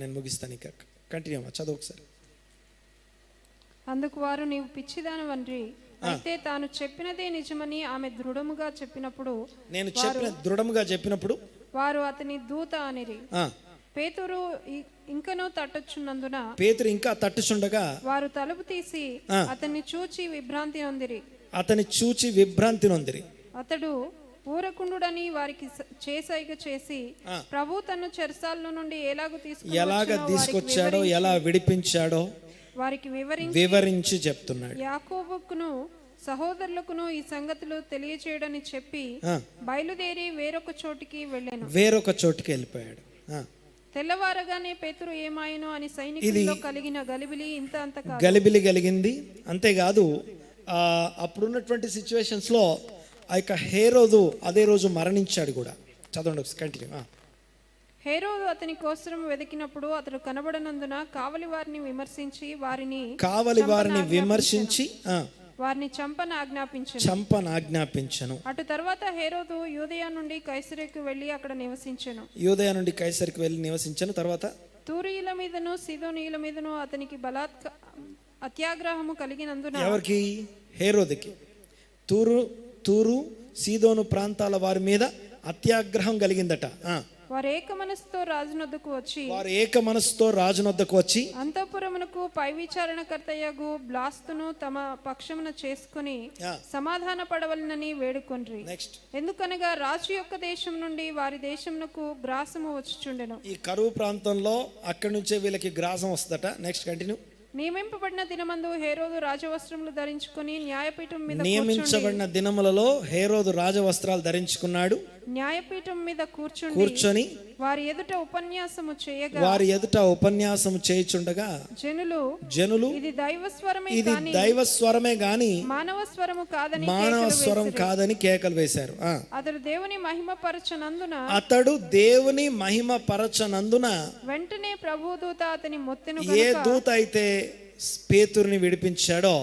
నేను ముగిస్తాను, ఇక కంటిన్యూ అమ్మా, చదువు ఒకసారి. అందుకు వారు, నీవు పిచ్చిదానవండ్రి, అయితే తాను చెప్పినదే నిజమని ఆమె దృఢముగా చెప్పినప్పుడు, నేను చెప్పిన దృఢముగా చెప్పినప్పుడు వారు అతని దూత అనిరి. పేతురు ఇంకనూ తట్టొచ్చున్నందున, పేతురు ఇంకా తట్టుచుండగా వారు తలుపు తీసి అతన్ని చూచి విభ్రాంతి నొందిరి. అతడు ఊరకుండుడని వారికి చేసైగ చేసి, ప్రభు తను చెరసాలలో నుండి ఎలాగ తీసుకొచ్చాడో, ఎలా విడిపించాడో వారికి వివరించి చెప్తున్నాడు. యాకోబుకును సహోదరులకును ఈ సంగతులు తెలియచేయడని చెప్పి బయలుదేరి వేరొక చోటికి వెళ్ళిపోయాడు. తెల్లవారగానే పేతురు ఏమాయను అని సైనికుల్లో కలిగిన గలిబిలి ఇంత అంత గలిబిలి కలిగింది. అంతేకాదు, అప్పుడున్నటువంటి సిచ్యువేషన్స్ లో ఆ యొక్క హేరోదు అదే రోజు మరణించాడు కూడా. చదవండి ఒకసారి, కంటిన్యూ. హేరోదు అతని కోసం వెతికినప్పుడు అతడు కనబడనందున కావలి వారిని విమర్శించి వారిని చంపనాజ్ఞాపించెను. అటు తర్వాత హేరోదు యూదయ నుండి కైసరికి వెళ్ళి అక్కడ నివసించెను. తర్వాత తూరీయుల మీదను సీదోనీయుల మీదను అతనికి అత్యాగ్రహము కలిగినందున, ఎవరికి? హేరోదుకి. తూరు సీదోను ప్రాంతాల వారి మీద అత్యాగ్రహం కలిగిందట. వారు ఏక మనసుతో రాజునొద్దకు వచ్చి అంతఃపురమునకు పై విచారణకర్తయగు బ్లాస్తును తమ పక్షమున చేసుకుని సమాధాన పడవలనని వేడుకొండ్రి. ఎందుకనగా రాజు యొక్క దేశం నుండి వారి దేశమునకు గ్రాసము వచ్చుచుండెను. ఈ కరువు ప్రాంతంలో అక్కడి నుంచే వీళ్ళకి గ్రాసం వస్తదట. Next, continue. నియమింపబడిన దినమందు హేరోదు రాజవస్త్రములు ధరించుకొని న్యాయపీఠం మీద నియమించబడిన దినములలో హేరోదు రాజవస్త్రాలు ధరించుకున్నాడు. న్యాయపీఠం మీద కూర్చొని వారి ఎదుట ఉపన్యాసము చేయుచుండగా జనులు ఇది దైవ స్వరమే గాని మానవ స్వరం కాదని కేకలు వేశారు. అతడు దేవుని మహిమపరచనందున వెంటనే ప్రభు దూత అతని మొత్తెను, ఏ దూత అయితే పేతురుని విడిపించాడో,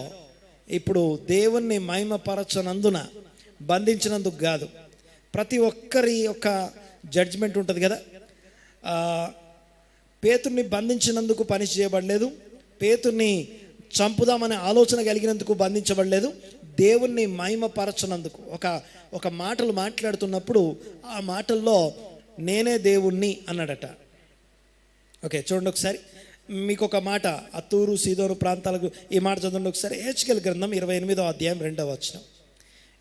ఇప్పుడు దేవుణ్ణి మహిమపరచనందున, బంధించినందుకు కాదు. ప్రతి ఒక్కరి యొక్క జడ్జ్మెంట్ ఉంటుంది కదా. పేతుర్ని బంధించినందుకు పని చేయబడలేదు, పేతుర్ని చంపుదామనే ఆలోచన కలిగినందుకు బంధించబడలేదు. దేవుణ్ణి మహిమపరచనందుకు ఒక మాటలు మాట్లాడుతున్నప్పుడు ఆ మాటల్లో నేనే దేవుణ్ణి అన్నాడట. ఓకే, చూడండి ఒకసారి. మీకు ఒక మాట, అత్తూరు సీదోను ప్రాంతాలకు ఈ మాట చదవండి ఒకసారి. యెహెజ్కేలు గ్రంథం 28వ అధ్యాయం 2వ వచనం.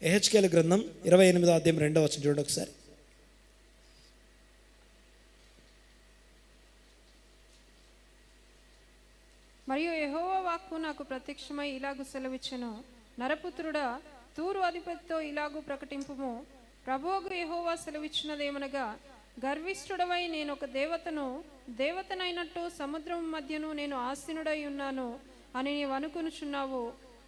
యెహెజ్కేలు గ్రంథం 28వ అధ్యాయం 2వ వచనం చూడండి ఒకసారి. మరియు యెహోవా వాక్కు నాకు ప్రత్యక్షమై ఇలాగు సెలవిచ్చెను, నరపుత్రుడా, తూరు అధిపతితో ఇలాగు ప్రకటింపుము, ప్రభువుకు యెహోవా సెలవిచ్చినదేమనగా, గర్విష్ఠుడవై నేను ఒక దేవతనైనట్టు సముద్రం మధ్యను నేను ఆసీనుడై ఉన్నాను అని నీవు అనుకొనుచున్నావు.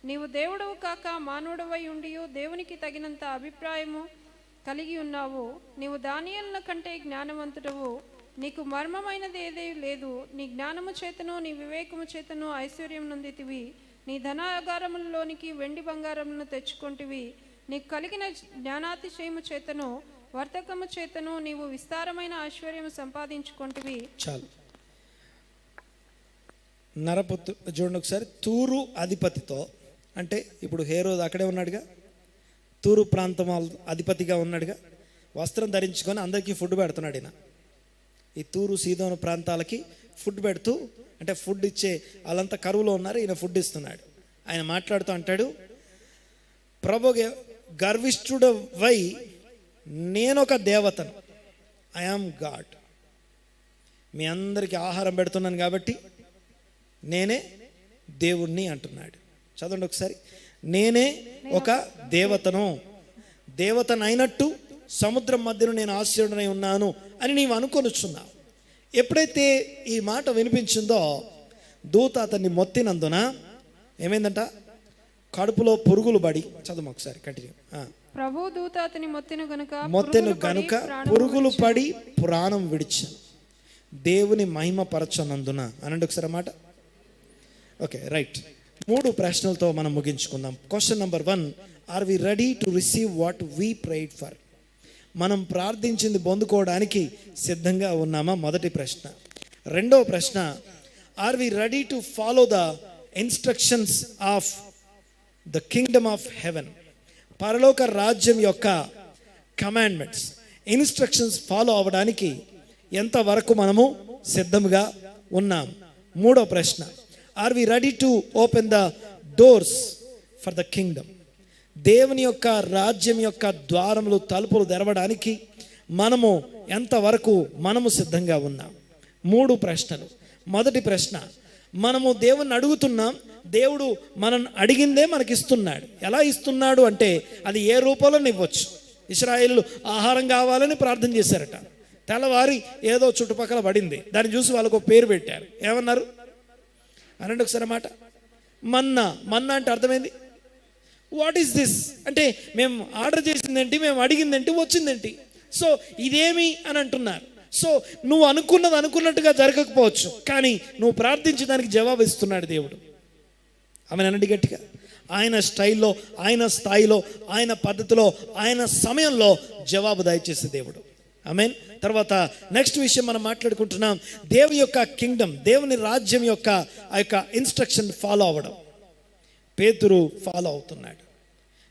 నీవు దేవుడవు కాక మానవుడవై ఉండియు దేవునికి తగినంత అభిప్రాయము కలిగి ఉన్నావు. నీవు దానియేలుల కంటే జ్ఞానవంతుడవు, నీకు మర్మమైనది ఏదీ లేదు. నీ జ్ఞానము చేతను నీ వివేకము చేతను ఐశ్వర్యం నొందితివి. నీ ధనాగారములలోనికి వెండి బంగారములను తెచ్చుకొంటివి. నీకు కలిగిన జ్ఞానాతిశయము చేతను వర్తకము చేతను నీవు విస్తారమైన ఐశ్వర్యము సంపాదించుకొంటివి. చాలు. నరపుత్రు చూడండి ఒకసారి. తూరు అధిపతితో, అంటే ఇప్పుడు హేరోదు అక్కడే ఉన్నాడుగా, తూరు ప్రాంతం అధిపతిగా ఉన్నాడుగా, వస్త్రం ధరించుకొని అందరికీ ఫుడ్ పెడుతున్నాడు ఈయన. ఈ తూరు సీదోను ప్రాంతాలకి ఫుడ్ పెడుతూ, అంటే ఫుడ్ ఇచ్చే వాళ్ళంతా కరువులో ఉన్నారు, ఈయన ఫుడ్ ఇస్తున్నాడు. ఆయన మాట్లాడుతూ అంటాడు, ప్రభు గర్విష్ఠుడవై నేనొక దేవతను, ఐ యామ్ గాడ్, మీ అందరికీ ఆహారం పెడుతున్నాను కాబట్టి నేనే దేవుణ్ణి అంటున్నాడు. చదవండి ఒకసారి. నేనే ఒక దేవతనైనట్టు సముద్రం మధ్యలో నేను ఆశ్చర్యుడనై ఉన్నాను అని నీవు అనుకొనుచున్నావు. ఎప్పుడైతే ఈ మాట వినిపించిందో దూత అతన్ని మొత్తినందున ఏమైందంట? కడుపులో పురుగులు పడి, చదువు ఒకసారి కంటిన్యూ. ప్రభు దూత అతని మొత్తెను గనుక పురుగులు పడి ప్రాణం విడిచాను. దేవుని మహిమపరచనందున అనండి ఒకసారి మాట. Okay, right. 3 ప్రశ్నలతో మనం ముగించుకుందాం. Question number 1, are we ready to receive what we prayed for? మనం ప్రార్థించింది పొందుకోవడానికి సిద్ధంగా ఉన్నామా? మొదటి ప్రశ్న. రెండవ ప్రశ్న, are we ready to follow the instructions of the kingdom of heaven? పరలోక రాజ్యం యొక్క కమాండ్మెంట్స్, ఇన్స్ట్రక్షన్స్ ఫాలో అవ్వడానికి ఎంతవరకు మనము సిద్ధంగా ఉన్నాం? మూడో ప్రశ్న, are we ready to open the doors for the kingdom? దేవుని యొక్క రాజ్యం యొక్క ద్వారములు, తలుపులు తెరవడానికి మనము ఎంతవరకు మనము సిద్ధంగా ఉన్నాం? 3 ప్రశ్నలు. మొదటి ప్రశ్న, మనము దేవుణ్ణి అడుగుతున్నాం, దేవుడు మనం అడిగిందే మనకి ఇస్తున్నాడు. ఎలా ఇస్తున్నాడు అంటే అది ఏ రూపంలో ఇవ్వచ్చు. ఇశ్రాయేలు ఆహారం కావాలని ప్రార్థన చేశారట. తెల్లవారి ఏదో చుట్టుపక్కల పడింది, దాన్ని చూసి వాళ్ళకు ఒక పేరు పెట్టారు. ఏమన్నారు అనండి ఒకసారి మాట. మన్నా. మన్నా అంటే అర్థమైంది. వాట్ ఈస్ దిస్ అంటే మేము ఆర్డర్ చేసిందేంటి, మేము అడిగిందేంటి, వచ్చిందేంటి? సో ఇదేమి అని అంటున్నారు. సో నువ్వు అనుకున్నది అనుకున్నట్టుగా జరగకపోవచ్చు, కానీ నువ్వు ప్రార్థించి దానికి జవాబు ఇస్తున్నాడు దేవుడు. ఆమె అనండి గట్టిగా. ఆయన స్టైల్లో, ఆయన స్థాయిలో, ఆయన పద్ధతిలో, ఆయన సమయంలో జవాబు దయచేసే దేవుడు. ఆమేన్. తర్వాత నెక్స్ట్ విషయం మనం మాట్లాడుకుంటున్నాం, దేవుని యొక్క కింగ్డమ్, దేవుని రాజ్యం యొక్క ఆ యొక్క ఇన్స్ట్రక్షన్ ఫాలో అవ్వడం. పేతురు ఫాలో అవుతున్నాడు.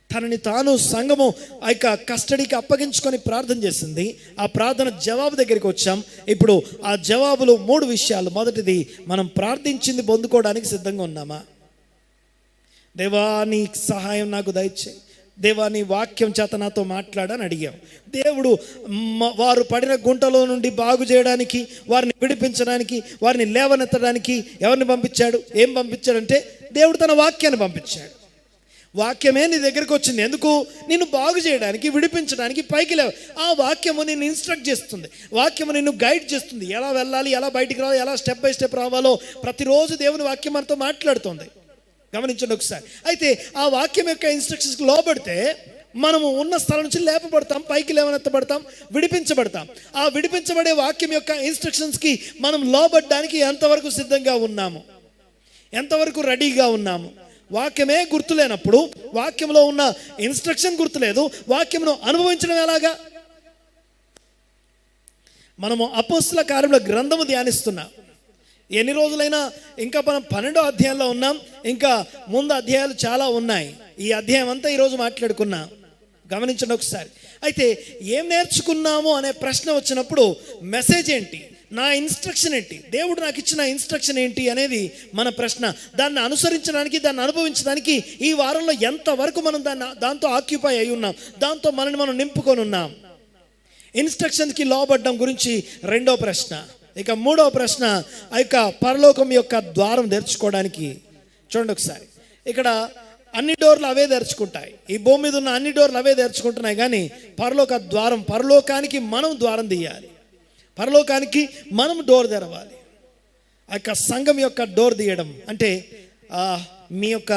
తనని తాను సంఘము ఆ యొక్క కస్టడీకి అప్పగించుకొని ప్రార్థన చేసింది. ఆ ప్రార్థన జవాబు దగ్గరికి వచ్చాం. ఇప్పుడు ఆ జవాబులు 3 విషయాలు. మొదటిది, మనం ప్రార్థించింది పొందుకోవడానికి సిద్ధంగా ఉన్నామా? దేవా నీ సహాయం నాకు దయచేయి, దేవా నీ వాక్యం చేత నాతో మాట్లాడని అడిగాం. దేవుడు వారు పడిన గుంటలో నుండి బాగు చేయడానికి, వారిని విడిపించడానికి, వారిని లేవనెత్తడానికి ఎవరిని పంపించాడు? ఏం పంపించాడంటే దేవుడు తన వాక్యాన్ని పంపించాడు. వాక్యమే నీ దగ్గరికి వచ్చింది. ఎందుకు? నిన్ను బాగు చేయడానికి, విడిపించడానికి, పైకి లేవ. ఆ వాక్యము నిన్ను ఇన్స్ట్రక్ట్ చేస్తుంది, వాక్యము నిన్ను గైడ్ చేస్తుంది. ఎలా వెళ్ళాలి, ఎలా బయటికి రావాలి, ఎలా స్టెప్ బై స్టెప్ రావాలో ప్రతిరోజు దేవుని వాక్యం మనతో మాట్లాడుతుంది. గమనించండి ఒకసారి. అయితే ఆ వాక్యం యొక్క ఇన్స్ట్రక్షన్స్కి లోబడితే మనము ఉన్న స్థలం నుంచి లేపబడతాం, పైకి లేవనెత్తబడతాం, విడిపించబడతాం. ఆ విడిపించబడే వాక్యం యొక్క ఇన్స్ట్రక్షన్స్కి మనం లోబడడానికి ఎంతవరకు సిద్ధంగా ఉన్నాము, ఎంతవరకు రెడీగా ఉన్నాము? వాక్యమే గుర్తులేనప్పుడు, వాక్యంలో ఉన్న ఇన్స్ట్రక్షన్ గుర్తులేదు, వాక్యమును అనుభవించడం ఎలాగా? మనము అపోస్తల కార్యముల గ్రంథము ధ్యానిస్తున్నాం. ఎన్ని రోజులైనా ఇంకా మనం 12వ అధ్యాయంలో ఉన్నాం. ఇంకా ముందు అధ్యాయాలు చాలా ఉన్నాయి. ఈ అధ్యాయం అంతా ఈరోజు మాట్లాడుకున్నాం. గమనించండి ఒకసారి. అయితే ఏం నేర్చుకున్నాము అనే ప్రశ్న వచ్చినప్పుడు మెసేజ్ ఏంటి, నా ఇన్స్ట్రక్షన్ ఏంటి, దేవుడు నాకు ఇచ్చిన ఇన్స్ట్రక్షన్ ఏంటి అనేది మన ప్రశ్న. దాన్ని అనుసరించడానికి, దాన్ని అనుభవించడానికి ఈ వారంలో ఎంతవరకు మనం దాంతో ఆక్యుపై అయి ఉన్నాం, దాంతో మనల్ని మనం నింపుకొని ఉన్నాం. ఇన్స్ట్రక్షన్కి లోబడ్డం గురించి రెండో ప్రశ్న. ఇక మూడవ ప్రశ్న, ఆ యొక్క పరలోకం యొక్క ద్వారం తెరుచుకోవడానికి. చూడండి ఒకసారి. ఇక్కడ అన్ని డోర్లు అవే తెరుచుకుంటాయి. ఈ భూమి మీద ఉన్న అన్ని డోర్లు అవే తెరుచుకుంటున్నాయి, కానీ పరలోక ద్వారం, పరలోకానికి మనం ద్వారం తీయాలి, పరలోకానికి మనం డోర్ తెరవాలి. ఆ యొక్క సంఘం యొక్క డోర్ తీయడం అంటే మీ యొక్క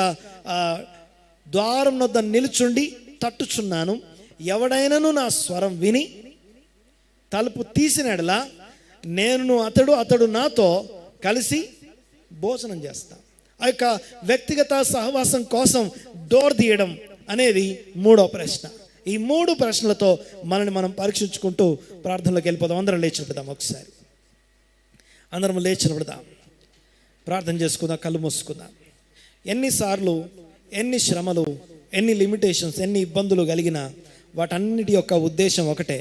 ద్వారం వద్ద నిలుచుండి తట్టుచున్నాను, ఎవడైనాను నా స్వరం విని తలుపు తీసినడలా నేను అతడు నాతో కలిసి భోజనం చేస్తాను. ఆ యొక్క వ్యక్తిగత సహవాసం కోసం డోర్ తీయడం అనేది మూడో ప్రశ్న. ఈ 3 ప్రశ్నలతో మనల్ని మనం పరీక్షించుకుంటూ ప్రార్థనలోకి వెళ్ళిపోదాం. అందరం లేచి నిలబడదాం. ఒకసారి అందరం లేచి నిలబడదాం, ప్రార్థన చేసుకుందాం, కళ్ళు మూసుకుందాం. ఎన్నిసార్లు, ఎన్ని శ్రమలు, ఎన్ని లిమిటేషన్స్, ఎన్ని ఇబ్బందులు కలిగినా వాటన్నిటి యొక్క ఉద్దేశం ఒకటే,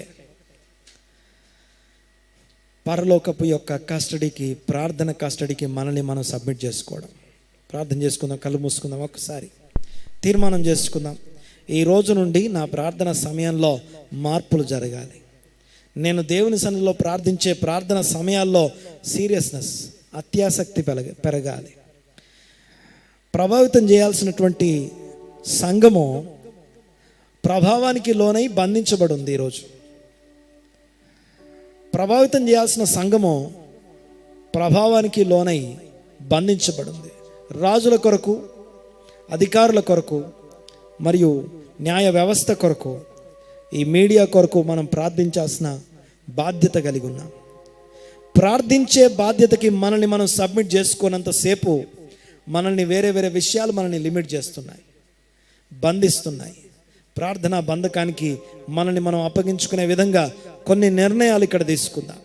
పరలోకపు యొక్క కస్టడీకి, ప్రార్థన కస్టడీకి మనల్ని మనం సబ్మిట్ చేసుకోవడం. ప్రార్థన చేసుకుందాం, కళ్ళు మూసుకుందాం. ఒకసారి తీర్మానం చేసుకుందాం, ఈ రోజు నుండి నా ప్రార్థన సమయంలో మార్పులు జరగాలి. నేను దేవుని సన్నిధిలో ప్రార్థించే ప్రార్థన సమయాల్లో సీరియస్నెస్, అత్యాసక్తి పెరగాలి. ప్రభావితం చేయాల్సినటువంటి సంఘము ప్రభావానికి లోనై బంధించబడి ఉంది. ఈరోజు ప్రభావితం చేయాల్సిన సంఘము ప్రభావానికి లోనై బంధించబడింది. రాజుల కొరకు, అధికారుల కొరకు, మరియు న్యాయ వ్యవస్థ కొరకు, ఈ మీడియా కొరకు మనం ప్రార్థించాల్సిన బాధ్యత కలిగి ఉన్నాం. ప్రార్థించే బాధ్యతకి మనల్ని మనం సబ్మిట్ చేసుకున్నంతసేపు మనల్ని వేరే వేరే విషయాలు మనల్ని లిమిట్ చేస్తున్నాయి, బంధిస్తున్నాయి. ప్రార్థనా బంధకానికి మనల్ని మనం అప్పగించుకునే విధంగా కొన్ని నిర్ణయాలు ఇక్కడ తీసుకుందాం.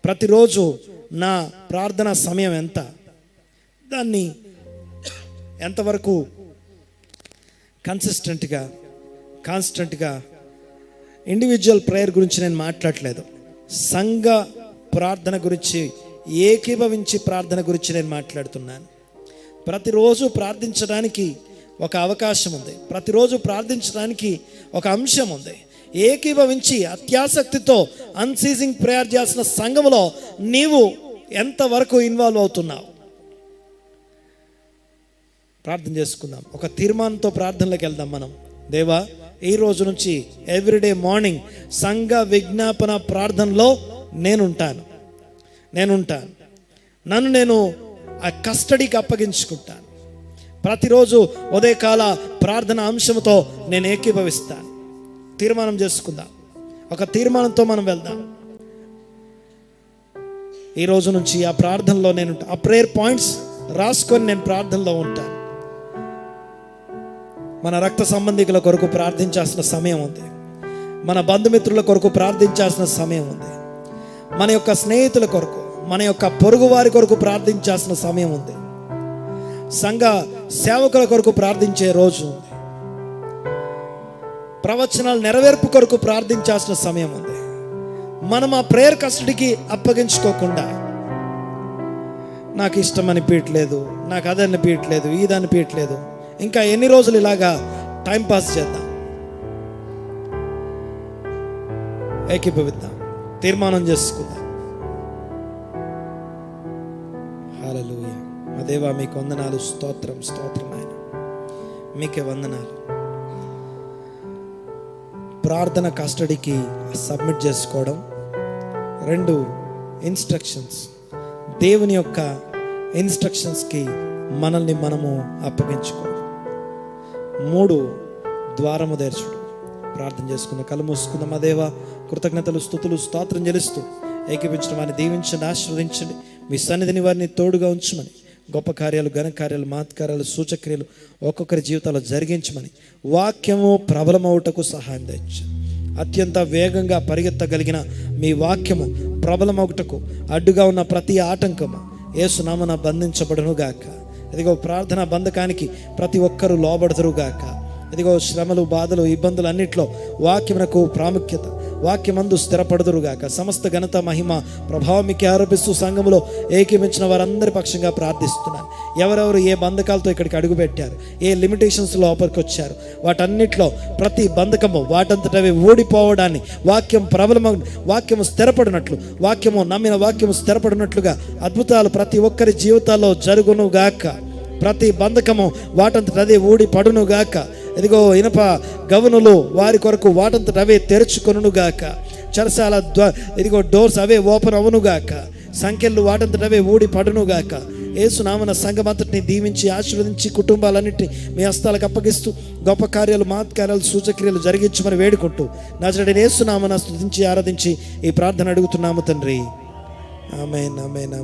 ప్రతిరోజు నా ప్రార్థనా సమయం ఎంత, దాన్ని ఎంతవరకు కాన్స్టెంట్గా ఇండివిజువల్ ప్రేయర్ గురించి నేను మాట్లాడట్లేదు, సంఘ ప్రార్థన గురించి, ఏకీభవించి ప్రార్థన గురించి నేను మాట్లాడుతున్నాను. ప్రతిరోజు ప్రార్థించడానికి ఒక అవకాశం ఉంది, ప్రతిరోజు ప్రార్థించడానికి ఒక అంశం ఉంది. ఏకీభవించి అత్యాసక్తితో అన్సీజింగ్ ప్రేయర్ చేసిన సంఘంలో నీవు ఎంతవరకు ఇన్వాల్వ్ అవుతున్నావు? ప్రార్థన చేసుకుందాం. ఒక తీర్మానంతో ప్రార్థనలోకి వెళ్దాం మనం. దేవా, ఈ రోజు నుంచి ఎవ్రీడే మార్నింగ్ సంఘ విజ్ఞాపన ప్రార్థనలో నేనుంటాను. నన్ను నేను ఆ కస్టడీకి అప్పగించుకుంటాను. ప్రతిరోజు ఉదయకాల ప్రార్థన అంశంతో నేను ఏకీభవిస్తాను. తీర్మానం చేసుకుందాం. ఒక తీర్మానంతో మనం వెళ్దాం. ఈ రోజు నుంచి ఆ ప్రార్థనలో నేను ఆ ప్రేయర్ పాయింట్స్ రాసుకొని నేను ప్రార్థనలో ఉంటాను. మన రక్త సంబంధికుల కొరకు ప్రార్థించాల్సిన సమయం ఉంది, మన బంధుమిత్రుల కొరకు ప్రార్థించాల్సిన సమయం ఉంది, మన యొక్క స్నేహితుల కొరకు, మన యొక్క పొరుగు వారి కొరకు ప్రార్థించాల్సిన సమయం ఉంది, సంఘ సేవకుల కొరకు ప్రార్థించే రోజు ఉంది, ప్రవచనాల నెరవేర్పు కొరకు ప్రార్థించాల్సిన సమయం ఉంది. మనం ఆ ప్రేయర్ కస్టడీకి అప్పగించుకోకుండా నాకు ఇష్టం అనిపించట్లేదు, నాకు అది అనిపించట్లేదు, ఇది అనిపించట్లేదు, ఇంకా ఎన్ని రోజులు ఇలాగా టైంపాస్ చేద్దాం? ఏకీభవిద్దాం, తీర్మానం చేసుకుందాం. హల్లెలూయా. మా దేవా, మీకు వందనాలు, స్తోత్రం ఆయన, మీకే వందనాలు. ప్రార్థన కస్టడీకి సబ్మిట్ చేసుకోవడం. 2, ఇన్స్ట్రక్షన్స్. దేవుని యొక్క ఇన్స్ట్రక్షన్స్కి మనల్ని మనము అప్పగించుకోవడం. 3, ద్వారము తెరచుడు. ప్రార్థన చేసుకుందాం, కళ్ళు మూసుకుందాం. మా దేవా, కృతజ్ఞతలు, స్తుతులు, స్తోత్రం చెల్లిస్తూ ఏకీపించిన వారిని దీవించండి, ఆశీర్వదించండి. మీ సన్నిధిని వారిని తోడుగా ఉంచమని, గొప్ప కార్యాలు, ఘనకార్యాలు, మహత్కార్యాలు, సూచక్రియలు ఒక్కొక్కరి జీవితాల్లో జరిగించమని, వాక్యము ప్రబలమవుటకు సహాయం దయచండి. అత్యంత వేగంగా పరిగెత్తగలిగిన మీ వాక్యము ప్రబలమవుటకు అడ్డుగా ఉన్న ప్రతి ఆటంకము యేసు నామమున బంధించబడును గాక. ఇదిగో ప్రార్థన బంధకానికి ప్రతి ఒక్కరూ లోబడదురు గాక. ఇదిగో శ్రమలు, బాధలు, ఇబ్బందులు అన్నిట్లో వాక్యమునకు ప్రాముఖ్యత, వాక్యమందు స్థిరపడదురుగాక. సమస్త ఘనత, మహిమ, ప్రభావం మీకు ఆరోపిస్తూ సంఘములో ఏకీమించిన వారందరి పక్షంగా ప్రార్థిస్తున్నాను. ఎవరెవరు ఏ బంధకాలతో ఇక్కడికి అడుగుపెట్టారు, ఏ లిమిటేషన్స్ లోపలికి వచ్చారు, వాటన్నిటిలో ప్రతి బంధకము వాటంతటవి ఓడిపోవడాన్ని, వాక్యం వాక్యము స్థిరపడినట్లు, వాక్యము నమ్మిన వాక్యము స్థిరపడినట్లుగా అద్భుతాలు ప్రతి ఒక్కరి జీవితాల్లో జరుగును గాక. ప్రతి బంధకము వాటంతట అదే ఊడి పడును గాక. ఇదిగో ఇనప గవనులు వారి కొరకు వాటంతట అవే తెరుచుకొనును గాక. చెరసాల ఇదిగో డోర్స్ అవే ఓపెన్ అవును గాక. సంఖ్యలు వాటంతట అవే ఊడి పడును గాక. యేసు నామమున సంఘమంతటిని దీవించి ఆశీర్వదించి కుటుంబాలన్నింటినీ మీ హస్తాలకు అప్పగిస్తూ గొప్ప కార్యాలు, మహత్కార్యాలు, సూచక్రియలు జరిగించమని వేడుకుంటూ నజరేయుడైన యేసు నామమున స్తుతించి ఆరాధించి ఈ ప్రార్థన అడుగుతున్నాము తండ్రి. ఆమేన్, ఆమేన్.